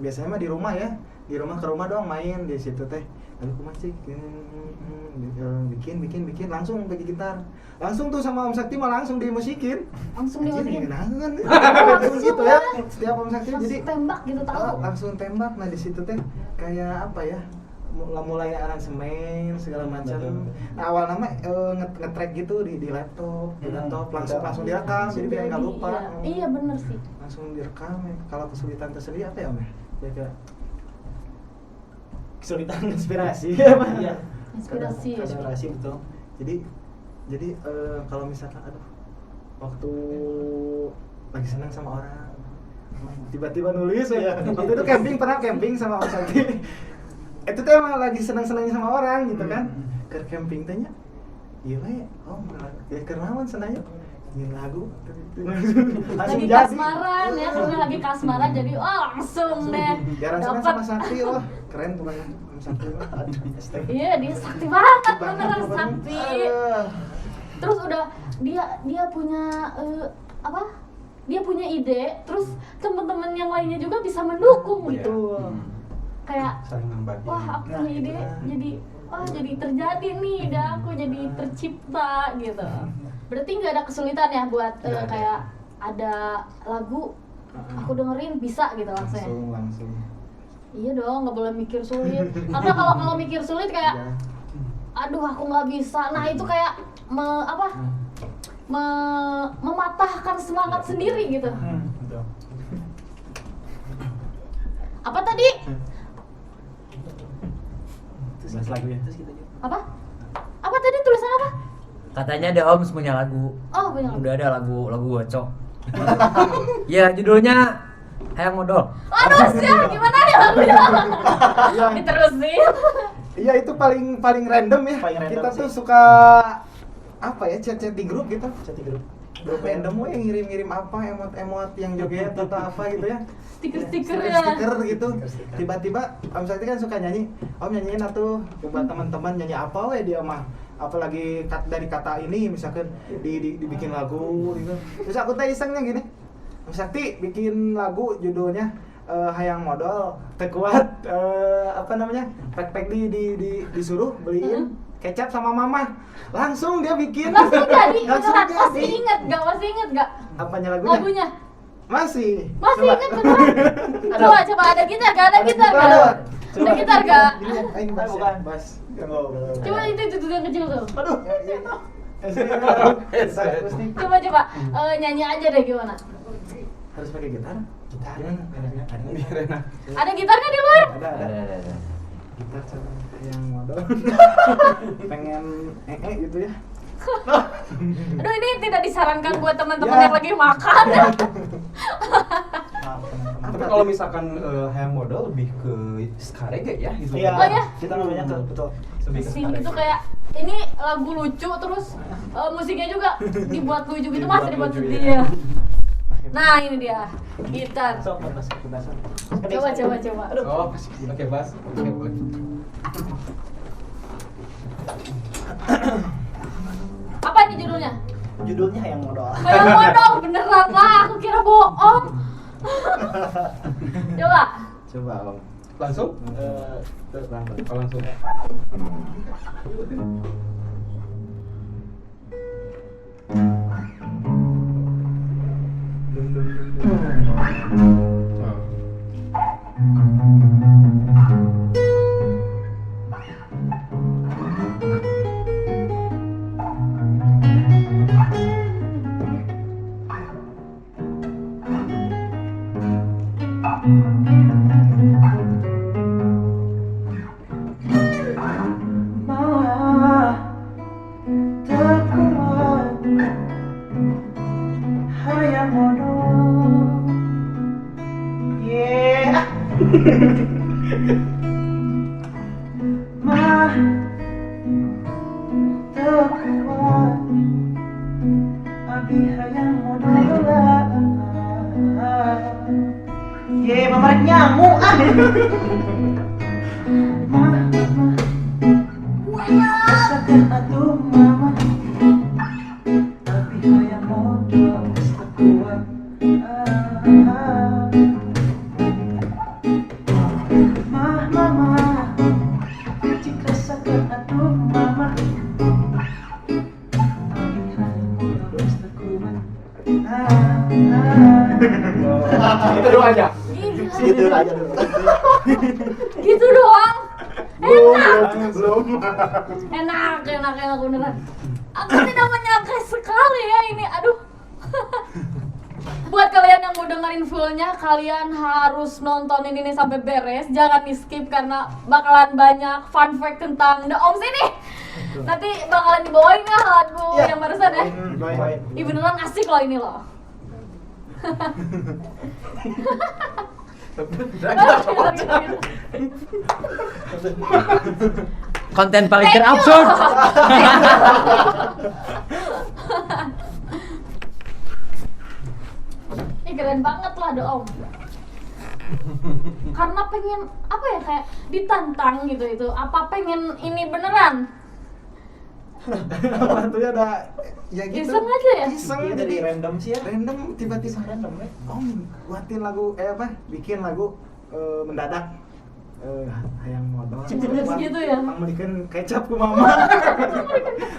[SPEAKER 4] Biasanya mah di rumah ya. Di rumah ke rumah doang main di situ teh. Lalu kumaha sih? Bikin langsung bagi gitar. Langsung tuh sama Om Sakti mah langsung dimusikin.
[SPEAKER 1] Langsung dimasukin.
[SPEAKER 4] Langsung
[SPEAKER 1] Langsung
[SPEAKER 4] gitu ya. Setiap Om Sakti
[SPEAKER 1] Langsung
[SPEAKER 4] jadi
[SPEAKER 1] tembak gitu tahu.
[SPEAKER 4] langsung tembak. Nah di situ teh kayak apa ya, mulai aransemen segala macam. Nah awal nama nge-track gitu di laptop, di laptop langsung direkam jadi biar nggak lupa.
[SPEAKER 1] Iya bener sih.
[SPEAKER 4] Langsung direkam ya. Kalau kesulitan tersendiri apa ya Om? Kira-kira
[SPEAKER 2] Kesulitan inspirasi. Iya.
[SPEAKER 1] Inspirasi.
[SPEAKER 2] Inspirasi betul.
[SPEAKER 4] Jadi kalau misalkan aduh waktu lagi senang sama orang tiba-tiba nulis ya. Waktu itu pernah camping sama Om Sakti. Itu tuh emang lagi senang-senangnya sama orang gitu kan. Ke camping tanya. Iya we, Om, ya kenalan senangnya. Nyin lagu
[SPEAKER 1] Lagi kasmaran ya, karena lagi kasmaran jadi langsung deh.
[SPEAKER 4] Jarang senang
[SPEAKER 1] Dapat.
[SPEAKER 4] sama Sakti loh. Keren pokoknya Om Sakti mah.
[SPEAKER 1] Iya dia sakti banget beneran sakti.
[SPEAKER 4] Aduh.
[SPEAKER 1] Terus udah dia punya apa? Dia punya ide, terus teman-teman yang lainnya juga bisa mendukung
[SPEAKER 3] Iya.
[SPEAKER 1] gitu. Kayak
[SPEAKER 3] Saling nambah.
[SPEAKER 1] wah aku
[SPEAKER 2] Nah,
[SPEAKER 1] punya ide
[SPEAKER 2] itu.
[SPEAKER 1] jadi terjadi nih, ide aku jadi tercipta gitu. Berarti nggak ada kesulitan ya buat
[SPEAKER 3] Nggak ada.
[SPEAKER 1] kayak ada lagu aku dengerin bisa gitu langsung. Ya?
[SPEAKER 4] Langsung.
[SPEAKER 1] Iya dong, nggak boleh mikir sulit. Karena kalau mikir sulit kayak
[SPEAKER 4] Ya.
[SPEAKER 1] aduh aku nggak bisa. Nah itu kayak mematahkan semangat sendiri gitu.
[SPEAKER 2] Betul.
[SPEAKER 1] Apa tadi?
[SPEAKER 2] Bahas lagunya terus kita juga.
[SPEAKER 1] Apa? Apa tadi tulisan apa?
[SPEAKER 5] Katanya The Oms punya lagu.
[SPEAKER 1] Oh punya lagu.
[SPEAKER 5] Udah ada lagu gocok. Ya judulnya Hayang Modal.
[SPEAKER 1] Aduh sih, gimana nih lagunya?
[SPEAKER 4] Iya.
[SPEAKER 1] Diterusin.
[SPEAKER 4] Iya itu paling random ya.
[SPEAKER 2] Paling random
[SPEAKER 4] Kita
[SPEAKER 2] sih.
[SPEAKER 4] tuh suka apa ya chat di grup gitu.
[SPEAKER 2] Chat di grup.
[SPEAKER 4] Grup random we yang ngirim apa emot yang joget atau apa gitu ya.
[SPEAKER 1] Stiker-stiker
[SPEAKER 4] Ya,
[SPEAKER 1] ya.
[SPEAKER 4] stiker gitu.
[SPEAKER 2] Stiker-stiker.
[SPEAKER 4] Tiba-tiba Om Sakti kan suka nyanyi. Om nyanyiin atuh buat teman-teman nyanyi apa we dia mah. Apalagi dari kata ini misalkan dibikin lagu gitu. Terus aku teh isengnya gini. Om Sakti bikin lagu judulnya Hayang Modal teu kuat apa namanya? Pek-pek disuruh beliin kecap sama mama. Langsung dia bikin.
[SPEAKER 1] Langsung jadi,
[SPEAKER 4] Langsung
[SPEAKER 1] beneran.
[SPEAKER 4] jadi.
[SPEAKER 1] Masih inget gak?
[SPEAKER 4] Apanya lagunya?
[SPEAKER 1] Lagunya?
[SPEAKER 4] Masih.
[SPEAKER 1] Masih
[SPEAKER 4] Coba.
[SPEAKER 1] inget beneran? Coba ada gitar gak? Ada gitar
[SPEAKER 4] gitar,
[SPEAKER 1] gak?
[SPEAKER 4] ada.
[SPEAKER 1] Ada gitar gak?
[SPEAKER 4] Ini bass,
[SPEAKER 2] Bukan.
[SPEAKER 4] bass.
[SPEAKER 1] Coba itu yang kecil tuh.
[SPEAKER 2] Aduh.
[SPEAKER 1] Coba nyanyi aja deh gimana?
[SPEAKER 4] Harus pakai gitar?
[SPEAKER 2] Gitar.
[SPEAKER 3] Biar enak.
[SPEAKER 1] Ada gitar nggak di luar?
[SPEAKER 4] Ada. Gitar sama yang modal. Pengen gitu ya.
[SPEAKER 1] Aduh ini tidak disarankan buat teman-teman
[SPEAKER 4] Ya.
[SPEAKER 1] yang lagi makan.
[SPEAKER 2] Maaf, teman-teman.
[SPEAKER 3] Tapi kalau misalkan hayang modal lebih ke ska reggae ya gitu.
[SPEAKER 2] Iya,
[SPEAKER 1] Oh, ya?
[SPEAKER 2] kita namanya tuh betul.
[SPEAKER 3] Lebih ke ska
[SPEAKER 1] Sini
[SPEAKER 3] reggae.
[SPEAKER 1] tuh kayak ini lagu lucu terus musiknya juga dibuat lucu gitu mas, dibuat
[SPEAKER 3] lucu,
[SPEAKER 1] sedih
[SPEAKER 3] iya.
[SPEAKER 1] ya. Nah ini dia gitar.
[SPEAKER 2] Sok, bebas.
[SPEAKER 1] Coba. Aduh.
[SPEAKER 3] Oh, oke bass. Oke, boleh.
[SPEAKER 1] Apa ini judulnya?
[SPEAKER 2] Judulnya yang modal.
[SPEAKER 1] Kayak bodoh beneran lah, aku kira bohong. Coba.
[SPEAKER 4] Coba Om.
[SPEAKER 3] Langsung?
[SPEAKER 4] Pelan-pelan.
[SPEAKER 3] Oh, langsung.
[SPEAKER 2] Mamarik nyamuk ah. Rasakan atuh mama, tapi hayang modal bisa kuat. Mama, cik rasakan atuh mama, tapi hayang modal bisa kuat.
[SPEAKER 3] Itu doang aja.
[SPEAKER 2] Gitu aja dulu.
[SPEAKER 1] Gitu doang.
[SPEAKER 4] Belum.
[SPEAKER 1] Enak beneran. Aku tidak menyangka sekali ya ini, aduh. Buat kalian yang mau dengerin fullnya, kalian harus nontonin ini sampai beres. Jangan di skip karena bakalan banyak fun fact tentang The Oms ini. Nanti bakalan dibawain ya lagu yang barusan ya. Ih beneran asik loh ini loh.
[SPEAKER 5] Konten paling terabsurd.
[SPEAKER 1] Ini keren banget lah The Om. Karena pengen apa ya, kayak ditantang gitu itu. Apa pengen ini beneran?
[SPEAKER 4] Waktunya ada ya gitu.
[SPEAKER 1] Iseng aja ya?
[SPEAKER 4] Iseng
[SPEAKER 2] Iya,
[SPEAKER 4] jadi
[SPEAKER 2] dari random sih ya.
[SPEAKER 4] random tiba-tiba
[SPEAKER 2] Random ya.
[SPEAKER 4] Om buatin lagu bikin lagu mendadak hayang modal
[SPEAKER 1] Cepet gitu ya?
[SPEAKER 4] Emang belikan kecap ku mama.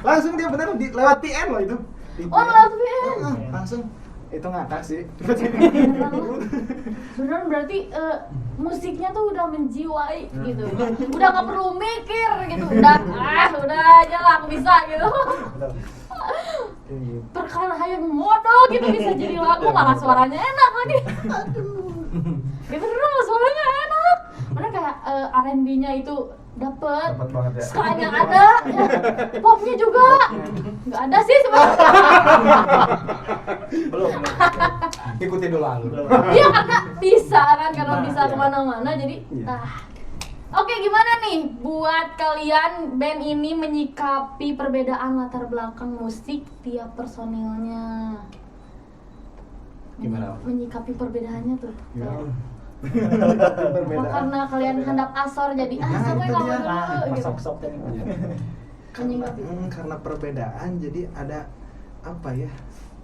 [SPEAKER 4] Langsung dia bener lewat PN loh itu. Di
[SPEAKER 1] Oh,
[SPEAKER 4] PN.
[SPEAKER 1] lewat PN.
[SPEAKER 4] Langsung itu ngakak sih.
[SPEAKER 1] Beneran berarti musiknya tuh udah menjiwai gitu. Udah gak perlu mikir gitu. Udah aja lah aku bisa gitu. Perkara yang modal gitu bisa jadi lagu, malah suaranya enak lagi. Ya beneran lah, suaranya enak. Bener kayak R&B-nya itu dapet
[SPEAKER 3] banget ya.
[SPEAKER 1] ska-nya ada, ya. Popnya juga nggak ada sih sebenarnya.
[SPEAKER 2] Belum.
[SPEAKER 3] Ikuti dulu alur.
[SPEAKER 2] Belum.
[SPEAKER 1] Iya karena bisa kan, karena
[SPEAKER 2] Nah,
[SPEAKER 1] bisa
[SPEAKER 2] iya.
[SPEAKER 1] kemana-mana jadi.
[SPEAKER 4] Iya.
[SPEAKER 1] Oke, gimana nih buat kalian band ini menyikapi perbedaan latar belakang musik tiap personilnya?
[SPEAKER 3] Gimana?
[SPEAKER 1] Menyikapi perbedaannya tuh.
[SPEAKER 4] Ya.
[SPEAKER 1] Apa karena kalian hendak asor jadi
[SPEAKER 4] Nah,
[SPEAKER 1] sampai
[SPEAKER 4] itu
[SPEAKER 1] nggak
[SPEAKER 4] dia.
[SPEAKER 1] mau dulu gitu.
[SPEAKER 2] Sok-sok tadi.
[SPEAKER 1] Menyikapi.
[SPEAKER 4] Karena perbedaan jadi ada apa ya?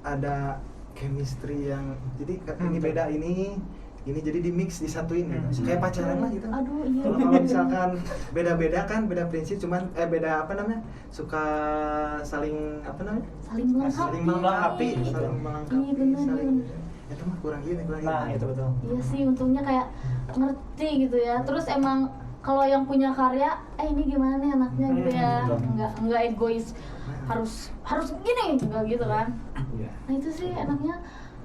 [SPEAKER 4] Ada chemistry yang jadi ini beda ini jadi di mix disatuin gitu. Kayak pacaran lah gitu.
[SPEAKER 1] Aduh iya.
[SPEAKER 4] Kalau misalkan beda-beda kan, beda prinsip cuman beda apa namanya? Suka saling apa namanya?
[SPEAKER 1] Saling melengkapi.
[SPEAKER 2] Saling melengkapi.
[SPEAKER 4] Saling melengkapi,
[SPEAKER 1] Iya benar.
[SPEAKER 4] saling itu mah kurang gini, kurang
[SPEAKER 2] Nah,
[SPEAKER 4] ini.
[SPEAKER 2] itu betul.
[SPEAKER 1] Iya sih, untungnya kayak ngerti gitu ya. Terus emang kalau yang punya karya, ini gimana nih anaknya gitu ya, nggak egois, harus gini, nggak gitu kan.
[SPEAKER 4] Iya.
[SPEAKER 1] Nah itu sih enaknya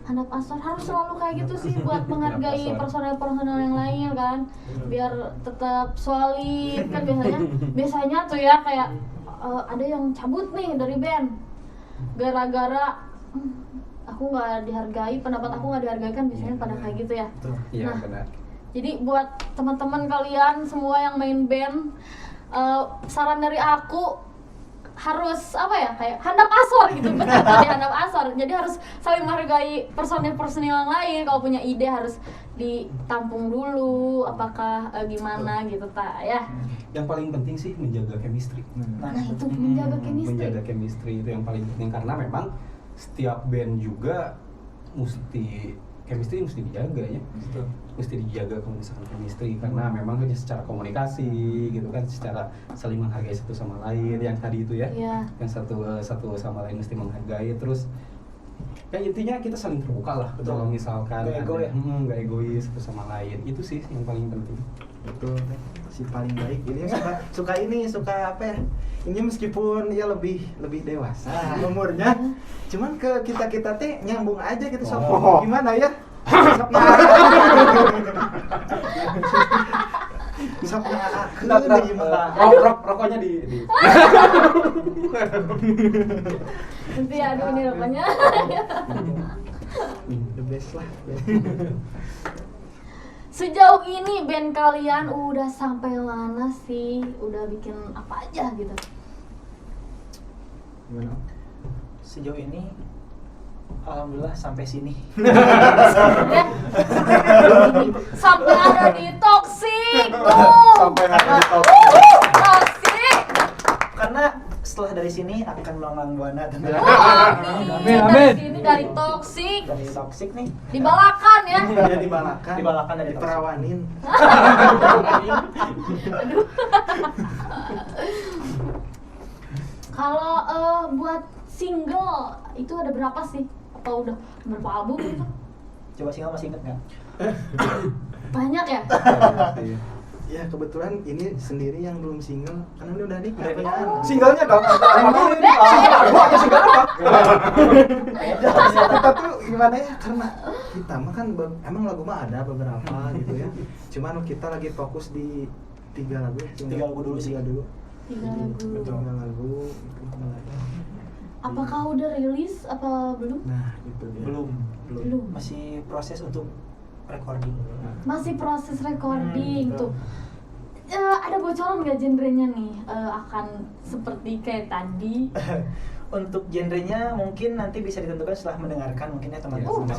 [SPEAKER 1] handap asor harus selalu kayak gitu sih buat menghargai personel yang lain kan, biar tetap solid kan. Biasanya tuh ya kayak ada yang cabut nih dari band gara-gara aku nggak dihargai, pendapat aku nggak dihargai kan, biasanya pada kayak gitu ya.
[SPEAKER 3] Iya
[SPEAKER 1] Nah,
[SPEAKER 3] benar.
[SPEAKER 1] jadi buat teman-teman kalian semua yang main band, saran dari aku harus apa ya, kayak handap asor gitu, benar tadi handap asor. Jadi harus saling menghargai personil yang lain. Kalau punya ide harus ditampung dulu, apakah gimana gitu tak ya.
[SPEAKER 3] Yang paling penting sih menjaga chemistry.
[SPEAKER 1] Nah itu menjaga chemistry.
[SPEAKER 3] Menjaga chemistry itu yang paling penting, karena memang setiap band juga chemistry mesti dijaga ya. Mesti dijaga kalau misalkan chemistry, karena memang hanya secara komunikasi gitu kan, secara saling menghargai satu sama lain yang tadi itu ya.
[SPEAKER 1] Iya.
[SPEAKER 3] Yang satu sama lain mesti menghargai, terus ya intinya kita saling terbuka lah.
[SPEAKER 2] Betul.
[SPEAKER 3] Kalau misalkan
[SPEAKER 2] Nggak ego ya?
[SPEAKER 3] nggak egois satu sama lain, itu sih yang paling penting.
[SPEAKER 4] Betul, si paling baik ini suka apa ya, ini meskipun ya lebih dewasa umurnya, cuman ke kita teh nyambung aja gitu.
[SPEAKER 3] Oh.
[SPEAKER 4] Gimana ya, sok
[SPEAKER 3] Rokoknya di
[SPEAKER 1] Nanti aduh ini rupanya.
[SPEAKER 4] the best lah.
[SPEAKER 1] Sejauh ini band kalian udah sampai mana sih? Udah bikin apa aja gitu?
[SPEAKER 4] Gimana?
[SPEAKER 2] Sejauh ini alhamdulillah sampai sini.
[SPEAKER 1] Sampai ada di Toxic tuh.
[SPEAKER 3] Sampai ada di
[SPEAKER 1] Toxic.
[SPEAKER 2] Karena setelah dari sini akan melanglang buana tentunya.
[SPEAKER 1] Amin. Dari sini dari Toxic
[SPEAKER 2] Dari toxic nih.
[SPEAKER 1] dibalakan ya.
[SPEAKER 4] Dia dibalakan,
[SPEAKER 2] Dibalakan dari
[SPEAKER 4] diperawanin.
[SPEAKER 1] Kalau buat single itu ada berapa sih? Apa udah berapa album itu?
[SPEAKER 2] Coba single masih inget nggak?
[SPEAKER 1] Banyak ya?
[SPEAKER 4] Ya kebetulan ini sendiri yang belum single, karena ini udah nikah.
[SPEAKER 2] Udah nikah.
[SPEAKER 4] kan?
[SPEAKER 3] Singlenya dong. Single lagu atau single apa?
[SPEAKER 4] Kita tuh gimana ya, karena kita mah kan emang lagu mah ada beberapa gitu ya, cuman kita lagi fokus di 3 lagu.
[SPEAKER 2] Tiga lagu dulu sih.
[SPEAKER 4] 3 dulu.
[SPEAKER 1] 3 lagu.
[SPEAKER 2] Betul.
[SPEAKER 4] 3 lagu gitu.
[SPEAKER 1] Apakah udah rilis apa belum?
[SPEAKER 4] Nah itu dia.
[SPEAKER 1] Belum.
[SPEAKER 2] Masih proses untuk recording.
[SPEAKER 1] Masih proses recording
[SPEAKER 2] betul.
[SPEAKER 1] tuh. Ada bocoran nggak genrenya nih? Akan seperti kayak tadi?
[SPEAKER 2] Untuk genrenya mungkin nanti bisa ditentukan setelah mendengarkan mungkin ya teman-teman.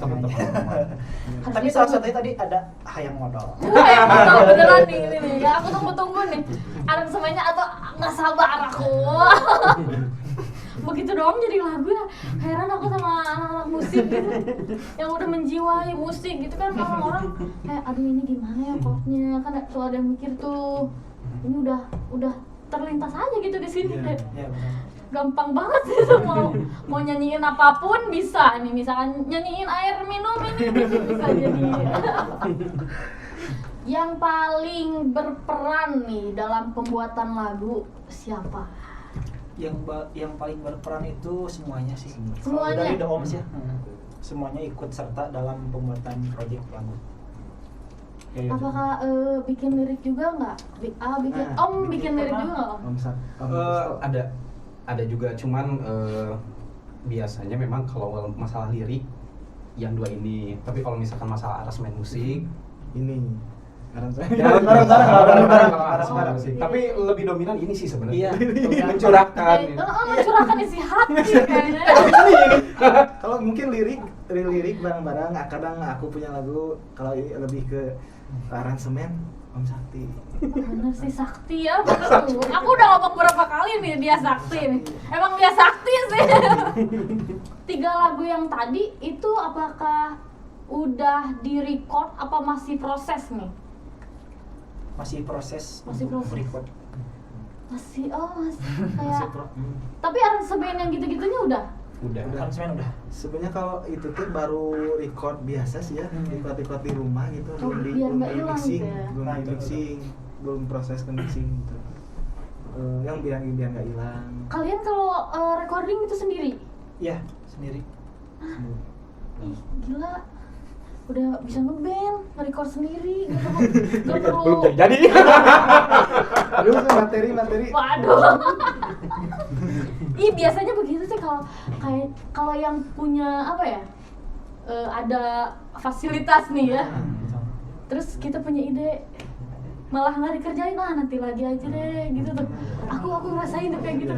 [SPEAKER 2] Tapi salah satunya tadi ada hayang modal.
[SPEAKER 1] Yang modal beneran nih ini nih. Ya aku tunggu nih. Anak semuanya atau nggak sabar aku. Begitu doang jadi lagu ya. Heran aku sama anak-anak musik gitu yang udah menjiwai musik gitu kan. Orang-orang kayak aduh ini gimana ya chordnya, kan tuh ada yang mikir tuh ini udah terlintas aja gitu di sini.
[SPEAKER 2] Iya, benar.
[SPEAKER 1] Gampang banget gitu, mau nyanyiin apapun bisa nih, misalkan nyanyiin air minum ini bisa jadi. Yang paling berperan nih dalam pembuatan lagu siapa?
[SPEAKER 2] Yang paling berperan itu semuanya sih.
[SPEAKER 1] Semuanya?
[SPEAKER 2] Kalau dari The Oms ya. Semuanya ikut serta dalam pembuatan proyek lagu.
[SPEAKER 1] Apakah bikin lirik juga nggak? Bikin lirik juga nggak Om?
[SPEAKER 3] Ada juga, cuman biasanya memang kalau masalah lirik yang 2 ini, tapi kalau misalkan masalah aransemen musik
[SPEAKER 4] Ini
[SPEAKER 2] bareng-bareng.
[SPEAKER 3] Tapi lebih dominan ini sih sebenarnya.
[SPEAKER 2] Iya.
[SPEAKER 3] Mencurahkan.
[SPEAKER 1] Mencurahkan isi hati kayaknya.
[SPEAKER 4] kalau mungkin lirik bareng-bareng, kadang aku punya lagu kalau lebih ke aransemen Om Sakti.
[SPEAKER 1] Bener sih Sakti ya, bener tuh. Aku udah ngomong berapa kali nih dia Sakti nih. Emang dia Sakti sih. 3 lagu yang tadi itu apakah udah di-record apa masih proses nih?
[SPEAKER 2] Masih proses
[SPEAKER 1] Masih
[SPEAKER 2] untuk
[SPEAKER 1] proses.
[SPEAKER 2] record.
[SPEAKER 1] Masih kayak tapi aransemen yang gitu-gitunya udah.
[SPEAKER 3] Udah.
[SPEAKER 2] Aransemen udah.
[SPEAKER 4] Sebenarnya kalau itu tuh baru record biasa sih ya, record di rumah gitu,
[SPEAKER 1] Oh, biar nggak hilang gitu ya.
[SPEAKER 4] belum di mixing. belum proses ke mixing gitu. Yang biar nggak hilang.
[SPEAKER 1] Kalian kalau recording itu sendiri?
[SPEAKER 2] Ya, sendiri.
[SPEAKER 1] Ih, gila. Udah bisa nge-band, nge-record sendiri gitu. Gak perlu.
[SPEAKER 3] Belum jadi.
[SPEAKER 4] Aduh, materi.
[SPEAKER 1] Waduh. Ih, biasanya begitu sih kalau yang punya apa ya? Ada fasilitas nih ya. Terus kita punya ide malah nggak dikerjain, nanti lagi aja deh gitu tuh. Aku ngerasain tuh kayak gitu.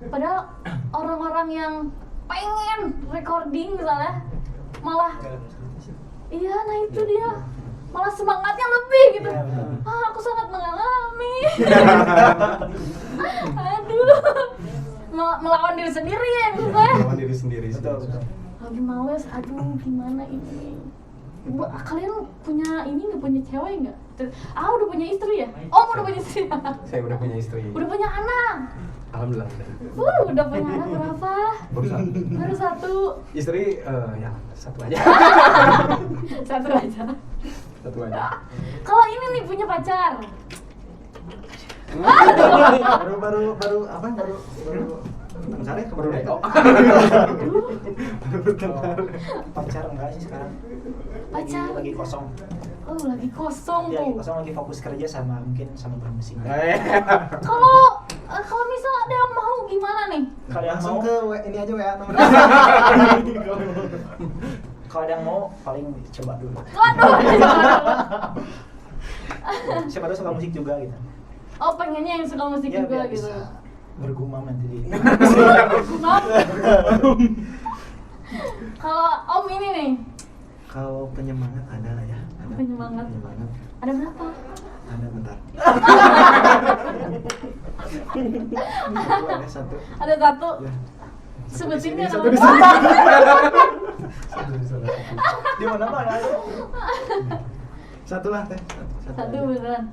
[SPEAKER 1] Padahal orang-orang yang pengen recording misalnya malah iya, nah itu dia malah semangatnya lebih gitu.
[SPEAKER 2] Iya, betul.
[SPEAKER 1] Aku sangat mengalami. Aduh, melawan diri sendiri ya gitu ya.
[SPEAKER 3] Lawan diri sendiri sih.
[SPEAKER 2] Betul.
[SPEAKER 1] Lagi males, aduh gimana ini. Kalian punya ini nggak, punya cewek nggak? Udah punya istri ya? Oh, udah punya istri.
[SPEAKER 3] Saya udah punya istri.
[SPEAKER 1] Udah punya anak.
[SPEAKER 3] Alhamdulillah.
[SPEAKER 1] Udah punya anak berapa? Baru satu.
[SPEAKER 3] Istri ya satu aja.
[SPEAKER 1] Satu aja.
[SPEAKER 3] Satu aja.
[SPEAKER 1] Kalau ini nih punya pacar.
[SPEAKER 4] baru bentar ya
[SPEAKER 3] Baru deh. Oh.
[SPEAKER 2] Pacar enggak sih sekarang.
[SPEAKER 1] Pacar?
[SPEAKER 2] Lagi kosong.
[SPEAKER 1] Oh, lagi kosong
[SPEAKER 2] Dia lagi
[SPEAKER 1] tuh.
[SPEAKER 2] kosong, lagi fokus kerja sama mungkin sama bermusik.
[SPEAKER 1] Kalau misal ada yang mau gimana nih?
[SPEAKER 2] Kalau yang
[SPEAKER 4] langsung
[SPEAKER 2] mau,
[SPEAKER 4] ke ini aja WA nomor.
[SPEAKER 2] kalau ada yang mau paling coba dulu.
[SPEAKER 1] Waduh.
[SPEAKER 2] Siapa tahu suka musik juga gitu.
[SPEAKER 1] Oh, pengennya yang suka musik
[SPEAKER 2] Ya,
[SPEAKER 1] juga
[SPEAKER 2] biar
[SPEAKER 1] gitu.
[SPEAKER 2] bisa bergumam nanti di.
[SPEAKER 1] Kalau Om ini nih,
[SPEAKER 4] Kalau penyemangat ada lah ya. Ada.
[SPEAKER 1] Penyemangat. Ada berapa?
[SPEAKER 4] Ada bentar. Ada satu.
[SPEAKER 1] Ada satu.
[SPEAKER 4] Ya.
[SPEAKER 1] Sebutin
[SPEAKER 4] Sini,
[SPEAKER 1] ya
[SPEAKER 4] satu di
[SPEAKER 1] nama.
[SPEAKER 2] Di mana-mana.
[SPEAKER 4] Satu lah teh.
[SPEAKER 1] Satu
[SPEAKER 4] aja.
[SPEAKER 1] beneran.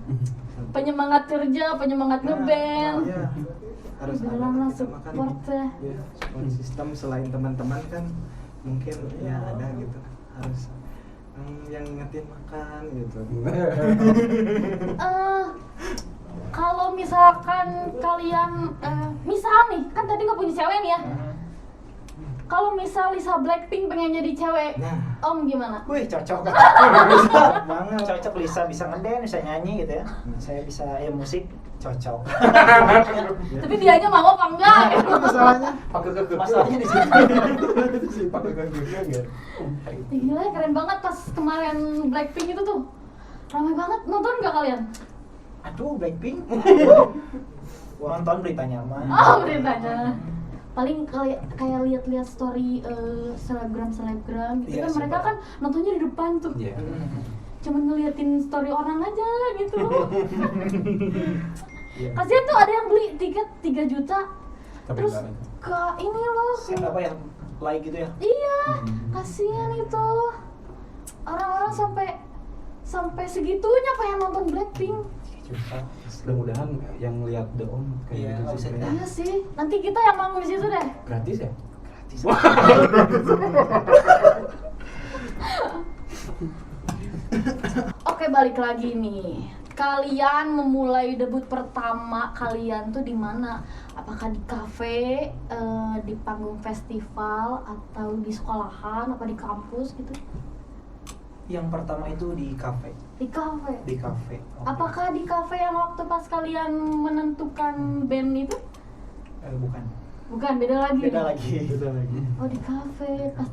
[SPEAKER 1] Penyemangat kerja, penyemangat ngeband.
[SPEAKER 4] Iya. Harus ada.
[SPEAKER 1] Beneran lah
[SPEAKER 4] Kita makan.
[SPEAKER 1] support ya.
[SPEAKER 4] Ya, support sistem selain teman-teman kan mungkin ya ada gitu. Harus yang ngingetin makan gitu.
[SPEAKER 1] Kalau misalkan kalian misal nih, kan tadi nggak punya cewek nih ya. Kalau misal Lisa Blackpink pengen jadi cewek,
[SPEAKER 4] Nah.
[SPEAKER 1] Om gimana?
[SPEAKER 2] Wih, cocok.
[SPEAKER 4] Banget.
[SPEAKER 2] Cocok, Lisa bisa ngedance, bisa nyanyi gitu ya. Saya bisa musik, cocok.
[SPEAKER 1] Tapi dianya mau apa enggak?
[SPEAKER 4] Masalahnya
[SPEAKER 2] Masalahnya di situ.
[SPEAKER 3] Pakai enggak?
[SPEAKER 1] Gila, keren banget pas kemarin Blackpink itu tuh. Ramai banget, nonton nggak kalian?
[SPEAKER 2] Aduh, Blackpink. Nonton beritanya mah.
[SPEAKER 1] Oh, beritanya. Paling kayak lihat-lihat story selebgram gitu
[SPEAKER 2] Iya,
[SPEAKER 1] kan, mereka
[SPEAKER 2] siapa?
[SPEAKER 1] kan nontonnya di depan tuh.
[SPEAKER 3] Iya.
[SPEAKER 1] Cuman ngeliatin story orang aja gitu.
[SPEAKER 3] Iya.
[SPEAKER 1] Kasihan tuh ada yang beli tiket 3 juta.
[SPEAKER 3] Tapi
[SPEAKER 1] Terus
[SPEAKER 3] enggak.
[SPEAKER 1] ke ini loh.
[SPEAKER 2] Siapa yang like gitu ya?
[SPEAKER 1] Iya, kasihan itu. Orang-orang sampai segitunya pengen nonton Blackpink.
[SPEAKER 2] Juta.
[SPEAKER 3] Mudah-mudahan yang lihat The Om kayak
[SPEAKER 2] Iya,
[SPEAKER 3] gitu
[SPEAKER 2] nggak usah
[SPEAKER 3] sih.
[SPEAKER 2] dah.
[SPEAKER 1] Iya sih, nanti kita yang manggung di situ deh.
[SPEAKER 3] Gratis ya?
[SPEAKER 2] Gratis.
[SPEAKER 1] Oke, balik lagi nih. Kalian memulai debut pertama kalian tuh di mana? Apakah di kafe, di panggung festival, atau di sekolahan, apa di kampus gitu?
[SPEAKER 2] Yang pertama itu di kafe.
[SPEAKER 1] Di kafe.
[SPEAKER 2] Di kafe. Oke.
[SPEAKER 1] Apakah di kafe yang waktu pas kalian menentukan band itu?
[SPEAKER 2] Bukan.
[SPEAKER 1] Bukan, beda lagi.
[SPEAKER 2] Beda
[SPEAKER 1] nih?
[SPEAKER 2] lagi.
[SPEAKER 4] Beda lagi.
[SPEAKER 1] Oh, di kafe. Pas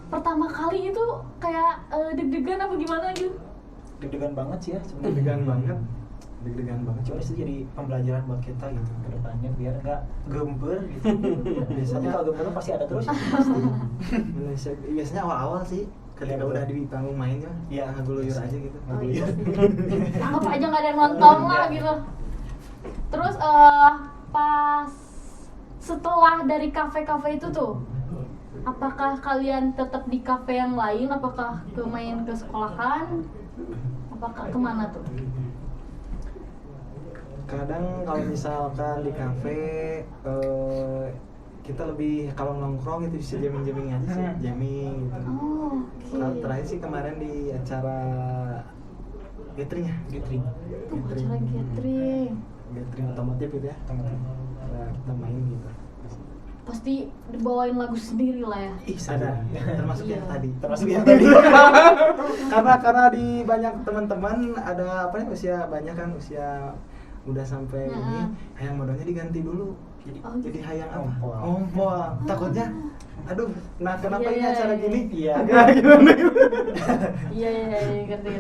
[SPEAKER 1] pertama kali itu kayak deg-degan apa gimana gitu?
[SPEAKER 2] Deg-degan banget sih ya sebenarnya.
[SPEAKER 4] Deg-degan banget. Deg-degan banget.
[SPEAKER 2] Cuma itu jadi pembelajaran buat kita gitu ke depannya biar nggak gember gitu. Biasanya kalau gember pasti ada terus.
[SPEAKER 4] Biasanya awal-awal sih ketika
[SPEAKER 2] Iya, betul.
[SPEAKER 4] udah di panggung mainnya
[SPEAKER 2] Iya,
[SPEAKER 4] ngaguluyur aja gitu.
[SPEAKER 1] Oh, iya
[SPEAKER 2] Ngaguluyur.
[SPEAKER 1] sih. Anggap aja nggak ada yang nonton lah
[SPEAKER 2] Iya.
[SPEAKER 1] gitu. Terus pas setelah dari kafe-kafe itu tuh, apakah kalian tetap di kafe yang lain? Apakah main ke sekolahan? Apakah kemana tuh?
[SPEAKER 4] Kadang kalau misalkan di kafe kita lebih kalau nongkrong itu bisa jamming aja sih, jamming gitu.
[SPEAKER 1] Oh,
[SPEAKER 4] Kalau
[SPEAKER 1] oke.
[SPEAKER 4] terakhir sih kemarin di acara gathering ya?
[SPEAKER 2] Gathering.
[SPEAKER 1] Tuh acara gathering.
[SPEAKER 4] Gathering otomotif gitu ya.
[SPEAKER 2] Teman-teman.
[SPEAKER 4] Nah, kita main gitu.
[SPEAKER 1] Pasti dibawain lagu sendiri lah ya.
[SPEAKER 2] Ih,
[SPEAKER 4] Ada,
[SPEAKER 2] sadar.
[SPEAKER 4] termasuk yang
[SPEAKER 1] Iya.
[SPEAKER 4] tadi.
[SPEAKER 2] Termasuk yang tadi.
[SPEAKER 4] karena di banyak teman-teman ada apa ya, usia banyak kan, usia udah sampai ini,
[SPEAKER 1] Heeh.
[SPEAKER 4] hayang modelnya diganti dulu.
[SPEAKER 1] Oh,
[SPEAKER 4] Jadi
[SPEAKER 1] gitu.
[SPEAKER 4] hayang apa?
[SPEAKER 2] Ompol.
[SPEAKER 4] Ompol. Takutnya aduh, nah kenapa
[SPEAKER 1] Iya,
[SPEAKER 4] ini
[SPEAKER 1] iya,
[SPEAKER 4] acara
[SPEAKER 1] iya.
[SPEAKER 4] gini?
[SPEAKER 2] Iya.
[SPEAKER 4] Agak gimana gitu.
[SPEAKER 1] Iya ngerti.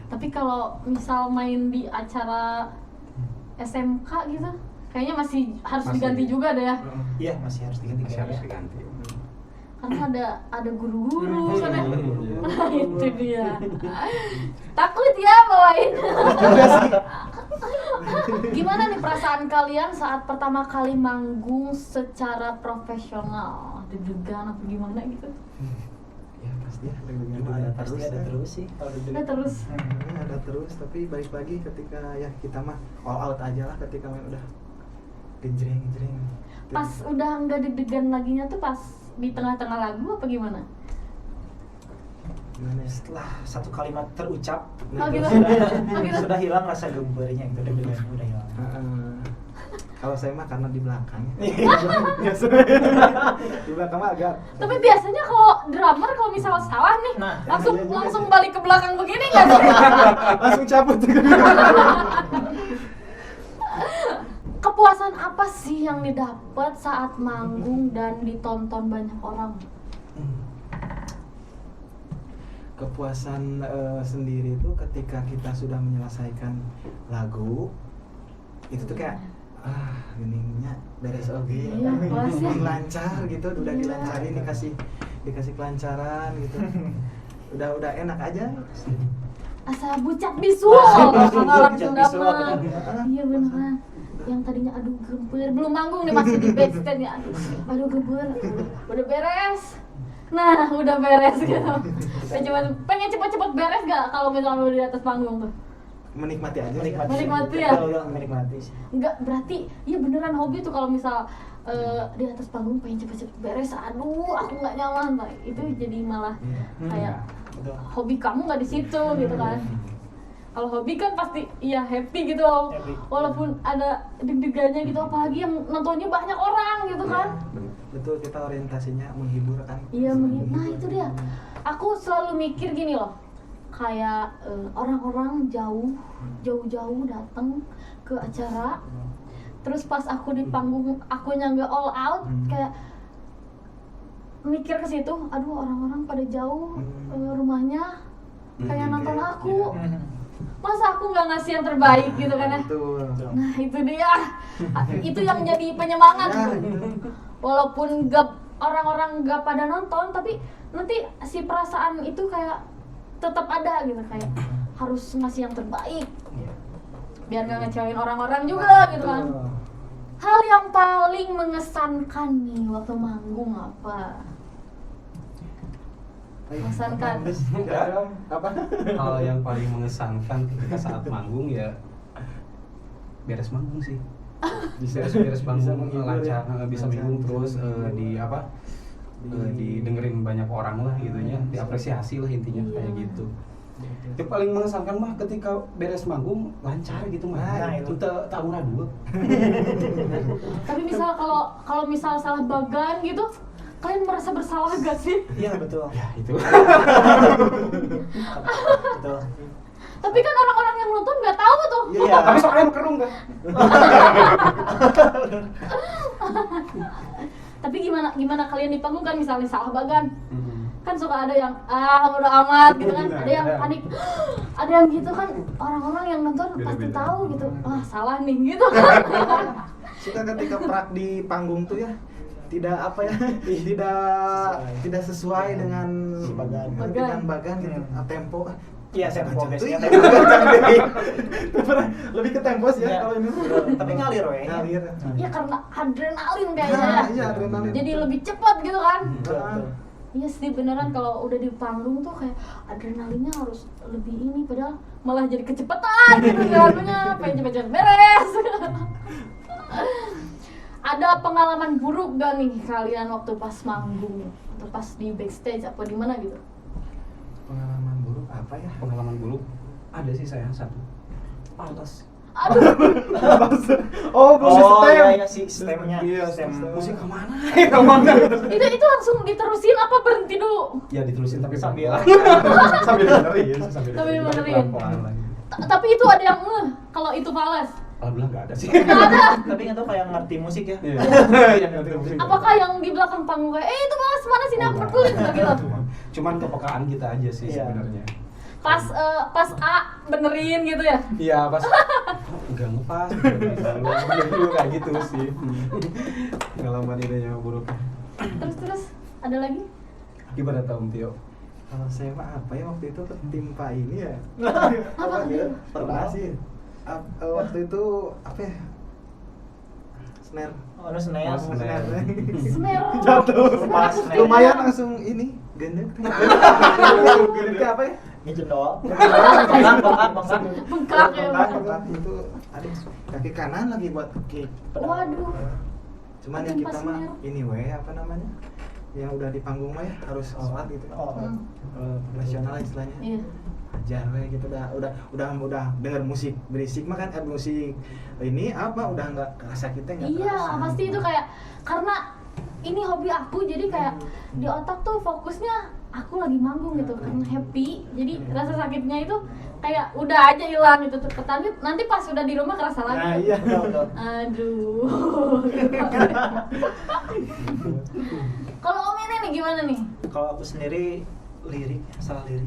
[SPEAKER 1] Tapi kalau misal main di acara SMK gitu, kayaknya masih harus
[SPEAKER 3] Masih.
[SPEAKER 1] diganti juga deh ya.
[SPEAKER 2] Iya, masih harus diganti.
[SPEAKER 3] Masih harus diganti.
[SPEAKER 1] Karena ada guru-guru kan ya.
[SPEAKER 3] Iya.
[SPEAKER 1] Nah, itu dia. Takut ya bawain. Gimana nih perasaan kalian saat pertama kali manggung secara profesional? Deg-degan apa gimana gitu?
[SPEAKER 4] Ya pasti ya, deg-degan
[SPEAKER 2] Ada
[SPEAKER 4] ada
[SPEAKER 2] pasti
[SPEAKER 4] terus
[SPEAKER 2] ada
[SPEAKER 4] ya.
[SPEAKER 2] terus sih. Kalau
[SPEAKER 1] Udah
[SPEAKER 2] deg-degan.
[SPEAKER 1] terus.
[SPEAKER 4] Ada terus, tapi balik lagi ketika ya kita mah all out aja lah ketika main udah genjreng.
[SPEAKER 1] Pas udah nggak deg-degan laginya tuh pas di tengah-tengah lagu apa gimana?
[SPEAKER 4] Gimana ya?
[SPEAKER 2] Setelah satu kalimat terucap,
[SPEAKER 1] Oh, gitu.
[SPEAKER 2] sudah, sudah hilang rasa gembernya itu deg-degan udah hilang.
[SPEAKER 4] Kalau saya mah karena di belakang.
[SPEAKER 2] Iya.
[SPEAKER 4] Di belakang mah agak.
[SPEAKER 1] Tapi biasanya kalau drummer kalau misal salah nih,
[SPEAKER 2] Nah,
[SPEAKER 1] langsung
[SPEAKER 4] iya juga
[SPEAKER 1] langsung
[SPEAKER 4] sih.
[SPEAKER 1] balik ke belakang begini nggak sih?
[SPEAKER 4] Langsung cabut.
[SPEAKER 1] Kepuasan apa sih yang didapat saat manggung dan ditonton banyak orang?
[SPEAKER 4] Kepuasan sendiri itu ketika kita sudah menyelesaikan lagu itu tuh kayak geningnya beres oke,
[SPEAKER 1] Iya, puas ya.
[SPEAKER 4] lancar gitu, udah
[SPEAKER 1] Iya.
[SPEAKER 4] dilancarin, dikasih kelancaran gitu, udah enak aja.
[SPEAKER 1] Asa bucat bisul, kalau
[SPEAKER 2] Bucat
[SPEAKER 1] Sunda
[SPEAKER 2] bisul,
[SPEAKER 1] mah.
[SPEAKER 4] bener.
[SPEAKER 1] Iya beneran. Yang tadinya aduh gemper, belum manggung nih masih di backstage ya. Aduh gemper, udah beres. Nah, udah beres gitu. Pengen cepet-cepet beres gak kalau misalnya udah di atas panggung tuh?
[SPEAKER 4] Menikmati aja.
[SPEAKER 1] Menikmati ya?
[SPEAKER 2] Betul, menikmati sih.
[SPEAKER 1] Enggak, berarti ya beneran hobi tuh kalau misal di atas panggung pengen cepet-cepet beres. Aduh, aku nggak nyaman, Pak. Itu jadi malah kayak
[SPEAKER 2] Betul.
[SPEAKER 1] hobi kamu nggak di situ gitu kan. Kalau hobi kan pasti iya happy gitu,
[SPEAKER 2] Happy.
[SPEAKER 1] walaupun ada deg-degannya gitu, apalagi yang nontonnya banyak orang gitu kan.
[SPEAKER 4] Betul, kita orientasinya menghibur kan.
[SPEAKER 1] Iya, nah itu dia. Aku selalu mikir gini loh, kayak orang-orang jauh-jauh datang ke acara, terus pas aku di panggung akunya nggak all out, kayak mikir ke situ, aduh orang-orang pada jauh rumahnya kayak nonton aku, masa aku nggak ngasih yang terbaik gitu kan ya.
[SPEAKER 4] Betul.
[SPEAKER 1] Nah itu dia, itu yang jadi penyemangat.
[SPEAKER 4] Ya,
[SPEAKER 1] Walaupun orang-orang gak pada nonton, tapi nanti si perasaan itu kayak tetap ada gitu, kayak harus ngasih yang terbaik biar gak ngecewain orang-orang juga gitu kan.
[SPEAKER 4] Betul.
[SPEAKER 1] Hal yang paling mengesankan nih waktu manggung apa? Mengesankan.
[SPEAKER 4] Apa?
[SPEAKER 3] Hal yang paling mengesankan ketika saat manggung ya beres manggung sih. Beres manggung
[SPEAKER 4] menghibur
[SPEAKER 3] lancar,
[SPEAKER 4] ya.
[SPEAKER 3] bisa
[SPEAKER 4] Lancar,
[SPEAKER 3] manggung terus
[SPEAKER 4] bisa menghibur.
[SPEAKER 3] di apa? Didengerin banyak orang lah gitunya, diapresiasi lah intinya
[SPEAKER 1] Iya.
[SPEAKER 3] kayak gitu. Yang paling mengesankan mah ketika beres manggung lancar gitu mah.
[SPEAKER 2] Nah,
[SPEAKER 3] itu
[SPEAKER 2] itu.
[SPEAKER 3] tak murah dua.
[SPEAKER 1] Tapi misal kalau misal salah bagan gitu, kalian merasa bersalah gak sih?
[SPEAKER 2] Iya, betul.
[SPEAKER 3] Ya itu.
[SPEAKER 2] Betul.
[SPEAKER 1] Tapi kan orang-orang yang nonton nggak tahu tuh.
[SPEAKER 2] Iya.
[SPEAKER 3] Tapi soalnya kerung kan.
[SPEAKER 1] Tapi gimana kalian di panggung kan misalnya salah bagan, kan suka ada yang udah amat gitu kan, ada yang panik, ada yang gitu kan, orang-orang yang nonton pasti
[SPEAKER 3] Beda-beda.
[SPEAKER 1] tahu gitu, salah nih gitu kan.
[SPEAKER 4] Suka ketika prak di panggung tuh ya tidak apa ya, tidak sesuai dengan
[SPEAKER 2] Bagan.
[SPEAKER 4] dengan bagan gitu, tempo.
[SPEAKER 2] Iya, tempo biasanya.
[SPEAKER 4] Lebih ke tempo sih ya
[SPEAKER 2] Iya.
[SPEAKER 4] kalau ini.
[SPEAKER 2] Tapi ngalir we.
[SPEAKER 4] Ngalir.
[SPEAKER 1] Ya karena adrenalin kayaknya
[SPEAKER 4] Nah,
[SPEAKER 1] ya.
[SPEAKER 4] iya, adrenalin.
[SPEAKER 1] Jadi lebih cepat gitu kan.
[SPEAKER 2] Betul.
[SPEAKER 1] Iya sih beneran, kalau udah di panggung tuh kayak adrenalinnya harus lebih ini, padahal malah jadi kecepatan gitu lagunya, pengen cepet-cepet beres. Ada pengalaman buruk gak nih kalian waktu pas manggung atau pas di backstage apa di mana gitu?
[SPEAKER 4] Pengalaman buruk apa ya?
[SPEAKER 3] Pengalaman buruk Ada sih saya satu.
[SPEAKER 2] Pantas.
[SPEAKER 1] Aduh,
[SPEAKER 4] Oh, musik
[SPEAKER 2] Oh
[SPEAKER 4] stem.
[SPEAKER 2] iya sih stemnya.
[SPEAKER 4] Iya,
[SPEAKER 2] Stem
[SPEAKER 4] stem.
[SPEAKER 3] Musik kemana? Kemana?
[SPEAKER 1] itu langsung diterusin apa berhenti dulu?
[SPEAKER 3] Ya diterusin tapi
[SPEAKER 2] Sambil-
[SPEAKER 3] pelan-pelan. Sambil benerin,
[SPEAKER 1] Sambil
[SPEAKER 3] tapi
[SPEAKER 1] benerin.
[SPEAKER 3] pelan-pelan lagi.
[SPEAKER 1] Tapi itu ada yang kalau itu fals.
[SPEAKER 3] Alhamdulillah nggak ada sih.
[SPEAKER 1] Nggak ada.
[SPEAKER 2] Tapi nggak tahu kayak ngerti musik ya.
[SPEAKER 3] Iya. Yang ngerti musik.
[SPEAKER 1] Apakah yang di belakang panggung kayak itu fals mana sini aku
[SPEAKER 3] Enggak.
[SPEAKER 1] peduli gitu.
[SPEAKER 3] Cuman kepekaan kita aja sih
[SPEAKER 2] Iya.
[SPEAKER 3] sebenarnya.
[SPEAKER 1] Pas A benerin gitu ya.
[SPEAKER 3] Iya pas enggak ngepas dulu kayak gitu sih. Pengalaman idenya buruk.
[SPEAKER 1] Terus ada lagi?
[SPEAKER 3] Gimana Om Tio?
[SPEAKER 4] Kalau saya mah apa ya waktu itu ketimpa ini ya.
[SPEAKER 1] Apa
[SPEAKER 4] ya?
[SPEAKER 1] tuh?
[SPEAKER 4] Pernah sih. Waktu itu apa ya? Snare.
[SPEAKER 2] Oh, lu snare.
[SPEAKER 3] Oh, snare.
[SPEAKER 1] Snare.
[SPEAKER 4] Jatuh.
[SPEAKER 2] Pas snare.
[SPEAKER 4] Lumayan langsung ini gendek. Gendek apa ya?
[SPEAKER 2] Ngejen doang. Bengkak.
[SPEAKER 1] Bengkak ya.
[SPEAKER 4] Bengkak itu aduh kaki kanan lagi buat kick.
[SPEAKER 1] Waduh.
[SPEAKER 4] Cuman ya
[SPEAKER 1] Ketimpa
[SPEAKER 4] kita mah
[SPEAKER 1] snare.
[SPEAKER 4] ini apa namanya? Yang udah di panggung mah ya harus sholat gitu.
[SPEAKER 2] Oh.
[SPEAKER 4] Nasional istilahnya.
[SPEAKER 1] Iya.
[SPEAKER 4] Ajar we gitu udah denger musik berisik mah kan musik ini apa udah nggak kerasa kita nggak
[SPEAKER 1] Iya,
[SPEAKER 4] kerasa.
[SPEAKER 1] pasti itu kayak karena ini hobi aku jadi kayak di otak tuh fokusnya aku lagi manggung gitu karena happy. Jadi rasa sakitnya itu kayak udah aja hilang gitu. Tapi nanti pas udah di rumah kerasa lagi.
[SPEAKER 4] Nah iya
[SPEAKER 2] Betul.
[SPEAKER 1] Aduh. Kalau Om ini nih gimana nih?
[SPEAKER 2] Kalau aku sendiri lirik, salah lirik.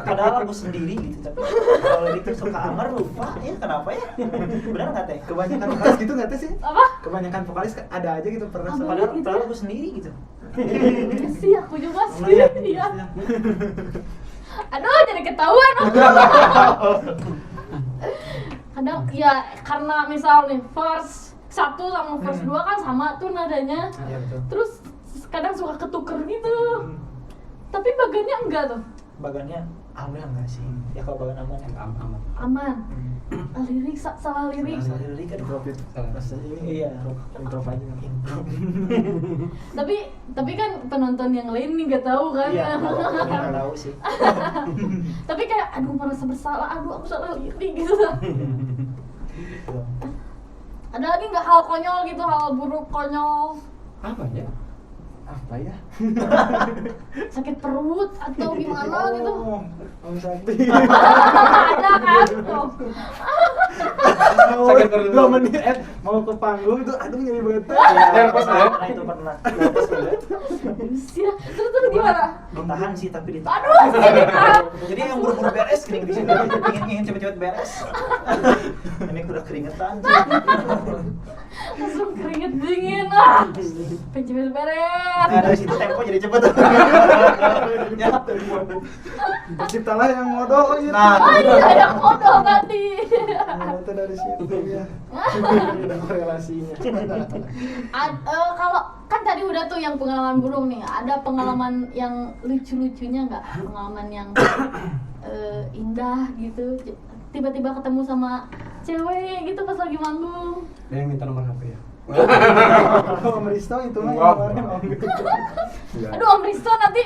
[SPEAKER 2] Padahal aku sendiri gitu, tapi kalau lirik tuh suka amer lupa ya kenapa ya? Benar nggak teh?
[SPEAKER 4] kebanyakan vokalis gitu nggak tuh sih
[SPEAKER 1] Apa?
[SPEAKER 4] kebanyakan vokalis ada aja gitu pernah
[SPEAKER 1] Apa?
[SPEAKER 2] Padahal,
[SPEAKER 1] gitu
[SPEAKER 2] padahal
[SPEAKER 1] ya?
[SPEAKER 2] aku sendiri gitu.
[SPEAKER 1] Iya sih, aku juga sih.
[SPEAKER 4] Iya.
[SPEAKER 1] Iya. Aduh, jadi ketahuan. Kadang ya karena misal nih verse 1 sama verse 2 kan sama tuh nadanya.
[SPEAKER 2] Iya betul.
[SPEAKER 1] Terus kadang suka ketuker gitu. Tapi bagannya enggak tuh.
[SPEAKER 2] Bagannya aman nggak sih? Ya kalau bagan aman ya.
[SPEAKER 3] Aman.
[SPEAKER 1] Aman. Lirik salah lirik.
[SPEAKER 2] Salah lirik kan
[SPEAKER 4] Improv itu rasanya ini
[SPEAKER 2] Iya.
[SPEAKER 4] improv aja
[SPEAKER 2] Improv.
[SPEAKER 1] Tapi kan penonton yang lain nih nggak tahu kan.
[SPEAKER 2] Iya, aku nggak tahu sih.
[SPEAKER 1] Tapi kayak aduh merasa bersalah, aduh aku salah lirik gitu. Ada lagi nggak hal konyol gitu, hal buruk konyol?
[SPEAKER 3] Apa ya?
[SPEAKER 4] apa ya
[SPEAKER 1] Sakit perut atau gimana gitu?
[SPEAKER 4] Om Sakti
[SPEAKER 1] Ada kan? Oh.
[SPEAKER 3] Sakit perut.
[SPEAKER 4] 2 menit mau ke panggung tuh aduh nyeri banget
[SPEAKER 3] Nervous ya?
[SPEAKER 2] Pernah itu pernah.
[SPEAKER 1] Sia. Terus gimana?
[SPEAKER 2] Ditahan sih tapi ditahan.
[SPEAKER 1] Aduh, sakit.
[SPEAKER 2] Jadi yang buru-buru beres kering di sini. Ingin cepet-cepet beres. Ini udah keringetan.
[SPEAKER 1] Langsung keringet dingin lah. Pengen beres.
[SPEAKER 2] Nah, dari situ tempo jadi cepet. Ya,
[SPEAKER 4] terciptalah yang modal gitu
[SPEAKER 2] Nah,
[SPEAKER 1] Oh iya, ada kodok tadi.
[SPEAKER 4] itu dari situ ya ada korelasinya
[SPEAKER 1] Kalau kan tadi udah tuh yang pengalaman buruk nih, ada pengalaman yang lucu-lucunya nggak? Pengalaman yang indah gitu, tiba-tiba ketemu sama cewek gitu pas lagi manggung.
[SPEAKER 3] Ada yang minta nomor HP ya?
[SPEAKER 4] kalau Om Risto itu mah
[SPEAKER 3] Enggak.
[SPEAKER 4] kemarin Om
[SPEAKER 3] Enggak.
[SPEAKER 1] Aduh Om Risto nanti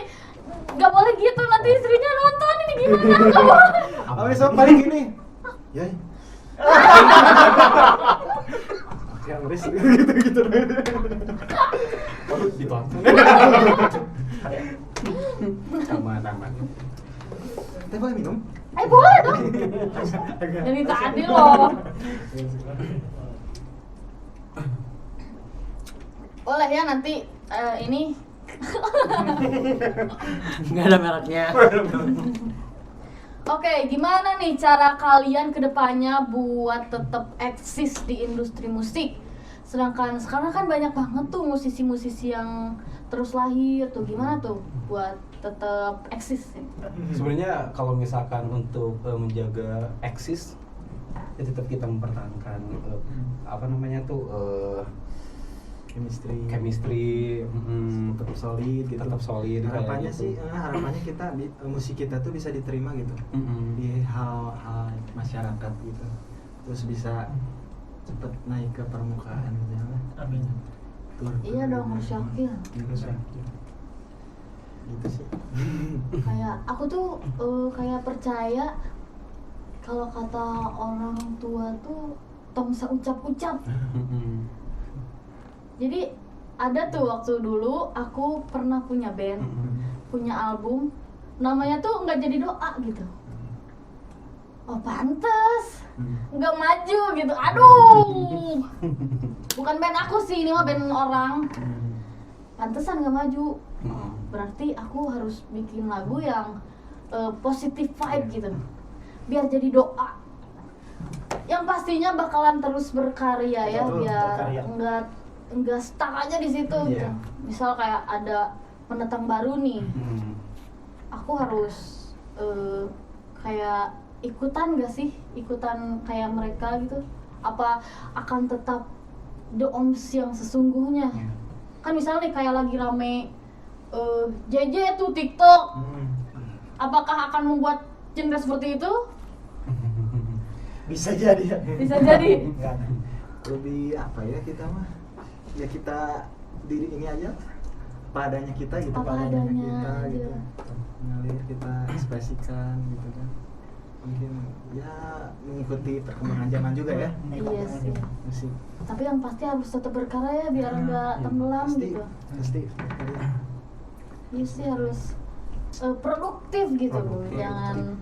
[SPEAKER 1] nggak boleh gitu, nanti istrinya nonton ini gimana?
[SPEAKER 4] Om Risto paling gini ya yang Risto gitu
[SPEAKER 3] Waduh, ditonton. Aman.
[SPEAKER 4] teh boleh minum
[SPEAKER 1] Boleh dong. Dari tadi loh. Boleh ya nanti ini
[SPEAKER 5] Nggak ada mereknya.
[SPEAKER 1] Oke, gimana nih cara kalian kedepannya buat tetap eksis di industri musik? Sedangkan sekarang kan banyak banget tuh musisi-musisi yang terus lahir tuh, gimana tuh buat tetap eksis?
[SPEAKER 3] Sebenarnya kalau misalkan untuk menjaga eksis, ya tetap kita mempertahankan apa namanya tuh chemistry,
[SPEAKER 4] tetap solid gitu
[SPEAKER 3] tetap solid.
[SPEAKER 4] harapannya
[SPEAKER 3] kayak
[SPEAKER 4] sih
[SPEAKER 3] gitu.
[SPEAKER 4] harapannya kita musik kita tuh bisa diterima gitu di hal-hal masyarakat gitu terus bisa cepet naik ke permukaan gitu ya
[SPEAKER 2] amin.
[SPEAKER 1] Iya dong, harus yakin.
[SPEAKER 4] gitu sih
[SPEAKER 1] Kayak aku tuh kayak percaya kalau kata orang tua tuh tong saucap-ucap. Jadi ada tuh waktu dulu aku pernah punya band, punya album, namanya tuh nggak jadi doa gitu. Oh pantes, nggak maju gitu. Aduh, bukan band aku sih, ini mah band orang. Pantesan nggak maju. Berarti aku harus bikin lagu yang positive vibe gitu, biar jadi doa. Yang pastinya bakalan terus berkarya ya,
[SPEAKER 2] Betul,
[SPEAKER 1] biar
[SPEAKER 2] berkarya.
[SPEAKER 1] enggak stuck aja di situ gitu.
[SPEAKER 3] Iya.
[SPEAKER 1] Misal kayak ada pendatang baru nih, aku harus kayak ikutan gak sih? Ikutan kayak mereka gitu? Apa akan tetap The Oms yang sesungguhnya? Kan misalnya nih kayak lagi rame JJ tuh TikTok, apakah akan membuat genre seperti itu?
[SPEAKER 2] Bisa jadi ya.
[SPEAKER 1] Bisa jadi.
[SPEAKER 2] Enggak.
[SPEAKER 4] Lebih apa ya kita mah? Ya kita diri ini aja padanya kita gitu,
[SPEAKER 1] Apa
[SPEAKER 4] padanya
[SPEAKER 1] adanya
[SPEAKER 4] kita
[SPEAKER 1] aja.
[SPEAKER 4] gitu. Ngalir kita ekspresikan gitu kan. Mungkin ya mengikuti perkembangan zaman juga ya
[SPEAKER 1] Iya sih.
[SPEAKER 4] musik.
[SPEAKER 1] Tapi yang pasti harus tetap berkarya ya, biar nggak tenggelam
[SPEAKER 4] Pasti,
[SPEAKER 1] gitu.
[SPEAKER 4] pasti.
[SPEAKER 1] Iya sih harus produktif gitu,
[SPEAKER 3] Produktif.
[SPEAKER 1] jangan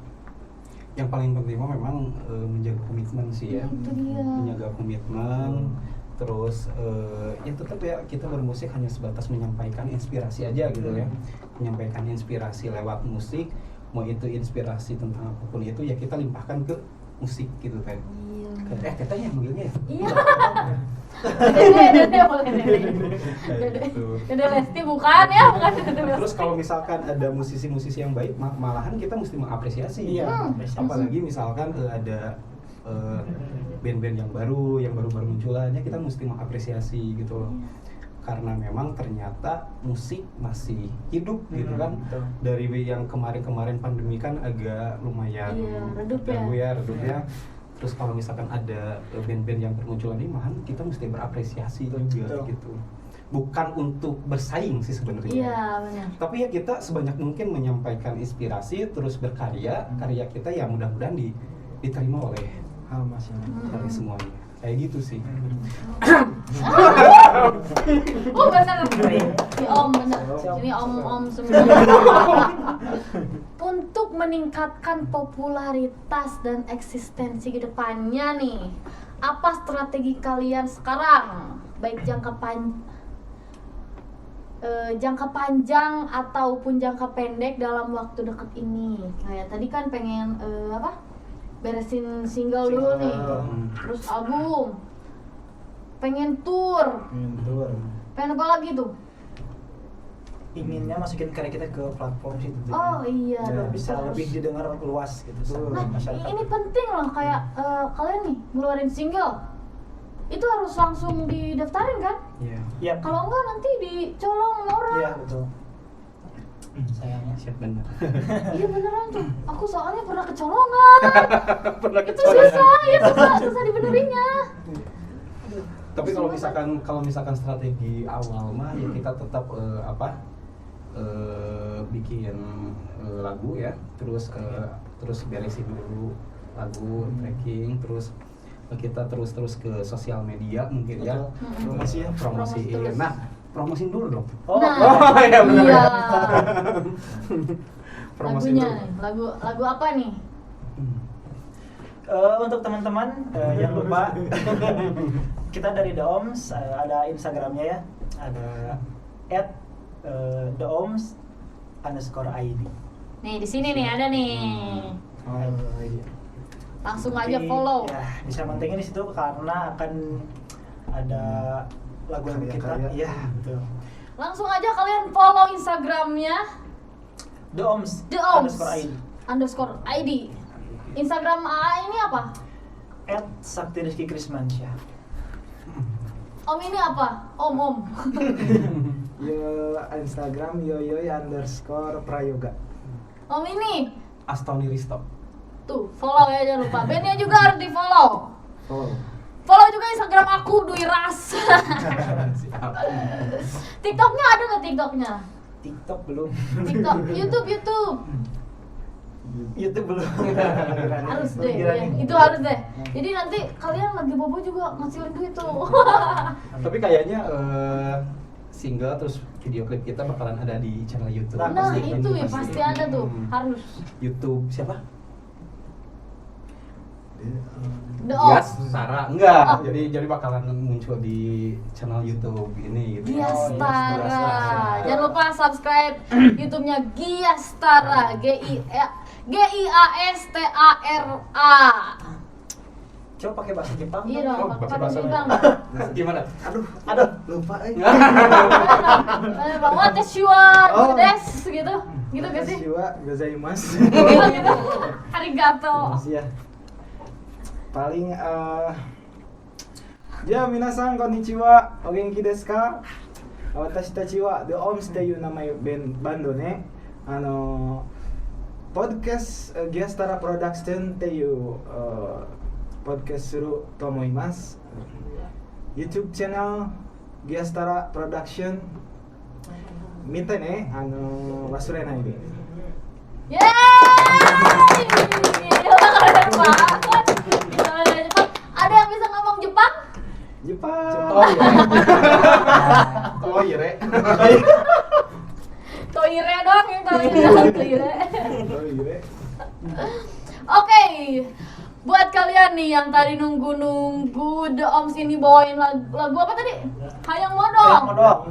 [SPEAKER 3] Yang paling penting mah memang menjaga komitmen sih ya.
[SPEAKER 1] itu dia.
[SPEAKER 3] Menjaga komitmen, terus ya tetap ya kita bermusik hanya sebatas menyampaikan inspirasi aja gitu ya, menyampaikan inspirasi lewat musik, mau itu inspirasi tentang apapun itu ya kita limpahkan ke musik gitu kan.
[SPEAKER 1] Iya.
[SPEAKER 3] Tetanya manggilnya ya?
[SPEAKER 1] Iya. Dede boleh Dede.
[SPEAKER 3] Gitu.
[SPEAKER 1] Dede Lesti bukan ya, bukan Dede Lesti.
[SPEAKER 3] Terus kalau misalkan ada musisi-musisi yang baik, malahan kita mesti mengapresiasi.
[SPEAKER 2] Iya,
[SPEAKER 3] Apalagi misalkan ada band-band yang baru munculannya, kita mesti mengapresiasi gitu loh. Karena memang ternyata musik masih hidup gitu kan.
[SPEAKER 2] Betul.
[SPEAKER 3] Dari yang kemarin-kemarin pandemi kan agak lumayan
[SPEAKER 1] Iya, redup ya.
[SPEAKER 3] ganggu ya, redup ya. Terus kalau misalkan ada band-band yang bermunculan ini, malahan kita mesti berapresiasi juga
[SPEAKER 2] Betul.
[SPEAKER 3] gitu. Bukan untuk bersaing sih sebenarnya.
[SPEAKER 1] Iya, benar.
[SPEAKER 3] Tapi ya kita sebanyak mungkin menyampaikan inspirasi, terus berkarya, karya kita ya mudah-mudahan diterima oleh oleh semuanya. Kayak gitu sih.
[SPEAKER 1] Oh, benar. Si Om benar. Ini Om semua. Untuk meningkatkan popularitas dan eksistensi ke depannya nih, apa strategi kalian sekarang? Baik jangka panjang ataupun jangka pendek dalam waktu dekat ini. Kayak tadi kan pengen beresin single dulu nih, terus album, pengen tour, pengen apa lagi tuh?
[SPEAKER 2] Inginnya masukin karya kita ke platform situ.
[SPEAKER 1] Oh iya
[SPEAKER 2] Ya,
[SPEAKER 1] dong,
[SPEAKER 2] bisa
[SPEAKER 1] terus.
[SPEAKER 2] lebih didengar luas gitu sama
[SPEAKER 1] Nah,
[SPEAKER 2] masyarakat.
[SPEAKER 1] ini penting loh, kayak kalian nih ngeluarin single, itu harus langsung didaftarin kan?
[SPEAKER 3] Iya.
[SPEAKER 2] Iya.
[SPEAKER 1] Kalau enggak nanti dicolong sama orang.
[SPEAKER 2] Iya, betul. Sayangnya.
[SPEAKER 3] Siap benar.
[SPEAKER 1] Iya beneran tuh, aku soalnya pernah kecolongan.
[SPEAKER 3] Pernah
[SPEAKER 1] Itu susah, ya susah dibenerinnya.
[SPEAKER 3] Tapi kalau misalkan strategi awal mah ya kita tetap bikin lagu ya, terus beresin dulu lagu, tracking, terus kita terus ke sosial media mungkin ya,
[SPEAKER 2] Promosi ya.
[SPEAKER 3] promosiin.
[SPEAKER 1] terus.
[SPEAKER 3] Nah, promosiin dulu dong.
[SPEAKER 2] Oh,
[SPEAKER 1] Nah,
[SPEAKER 3] iya benar.
[SPEAKER 1] iya.
[SPEAKER 3] Promosiin
[SPEAKER 1] Lagunya
[SPEAKER 3] dulu.
[SPEAKER 1] nih, lagu apa nih?
[SPEAKER 2] untuk teman-teman yang lupa, kita dari The Oms ada Instagramnya ya, ada @theoms_id.
[SPEAKER 1] Nih di sini nih ada nih. Langsung aja follow.
[SPEAKER 2] Ya, bisa mantengin di situ karena akan ada lagu-lagu kita.
[SPEAKER 4] Karya-karya.
[SPEAKER 2] Iya, betul.
[SPEAKER 1] Langsung aja kalian follow Instagramnya
[SPEAKER 2] The Oms
[SPEAKER 1] _id.
[SPEAKER 2] _id.
[SPEAKER 1] Instagram ini apa?
[SPEAKER 2] @saktirizkikrismansyah.
[SPEAKER 1] Om ini apa? Om.
[SPEAKER 4] Yo Instagram yoyoy_prayoga.
[SPEAKER 1] Om ini.
[SPEAKER 3] Astoni Risto.
[SPEAKER 1] Tuh, follow ya jangan lupa. Bandnya juga harus di follow.
[SPEAKER 4] Oh.
[SPEAKER 1] Follow juga Instagram aku Dwi Ras.
[SPEAKER 3] Siap.
[SPEAKER 1] TikToknya ada nggak TikToknya?
[SPEAKER 2] TikTok belum.
[SPEAKER 1] TikTok, YouTube.
[SPEAKER 2] YouTube belum.
[SPEAKER 1] Harus deh, ya. Itu harus deh. Jadi nanti kalian lagi bobo juga ngasilin duit tuh.
[SPEAKER 3] Tapi kayaknya single terus video klip kita bakalan ada di channel YouTube.
[SPEAKER 2] Nah,
[SPEAKER 1] Nah
[SPEAKER 2] pasti,
[SPEAKER 1] itu ya pasti ada tuh, harus.
[SPEAKER 3] YouTube siapa?
[SPEAKER 1] The
[SPEAKER 3] Gias
[SPEAKER 1] Ops.
[SPEAKER 3] Tara. Enggak.
[SPEAKER 1] Oh.
[SPEAKER 3] Jadi bakalan muncul di channel YouTube ini gitu.
[SPEAKER 1] Giastara. Jangan lupa subscribe YouTube-nya Giastara. Giastara.
[SPEAKER 2] Coba pakai bahasa Jepang.
[SPEAKER 1] Iya
[SPEAKER 2] dong.
[SPEAKER 1] dong,
[SPEAKER 3] Oh,
[SPEAKER 1] pakai
[SPEAKER 3] bahasa
[SPEAKER 1] Jepang.
[SPEAKER 3] Gimana?
[SPEAKER 2] Aduh, lupa.
[SPEAKER 1] Watashi wa
[SPEAKER 4] Oh.
[SPEAKER 1] desu gitu. Gitu gak sih?
[SPEAKER 4] Shiwa gozaimasu.
[SPEAKER 1] Gitu. Arigato.
[SPEAKER 4] Ya. Paling ya minasan konnichiwa. O genki desu ka? Watashi tachi wa The Oms っていう名前バンドね。podcast ギアスタラプロダクションっていうポッドキャストすると思います。YouTube チャンネルギアスタラプロダクション見てね。忘れないで。
[SPEAKER 1] Yeay! Gila, keren banget. Bisa bahasa Jepang. Ada yang bisa ngomong Jepang?
[SPEAKER 4] Jepang.
[SPEAKER 3] Oh iya. Oh iya, Re.
[SPEAKER 1] Toire doang yang tahu ini. Toire.
[SPEAKER 4] Oh iya.
[SPEAKER 1] Oke, buat kalian nih yang tadi nunggu-nunggu The Oms ini bawain lagu apa tadi? Hayang Modong.
[SPEAKER 2] Modok.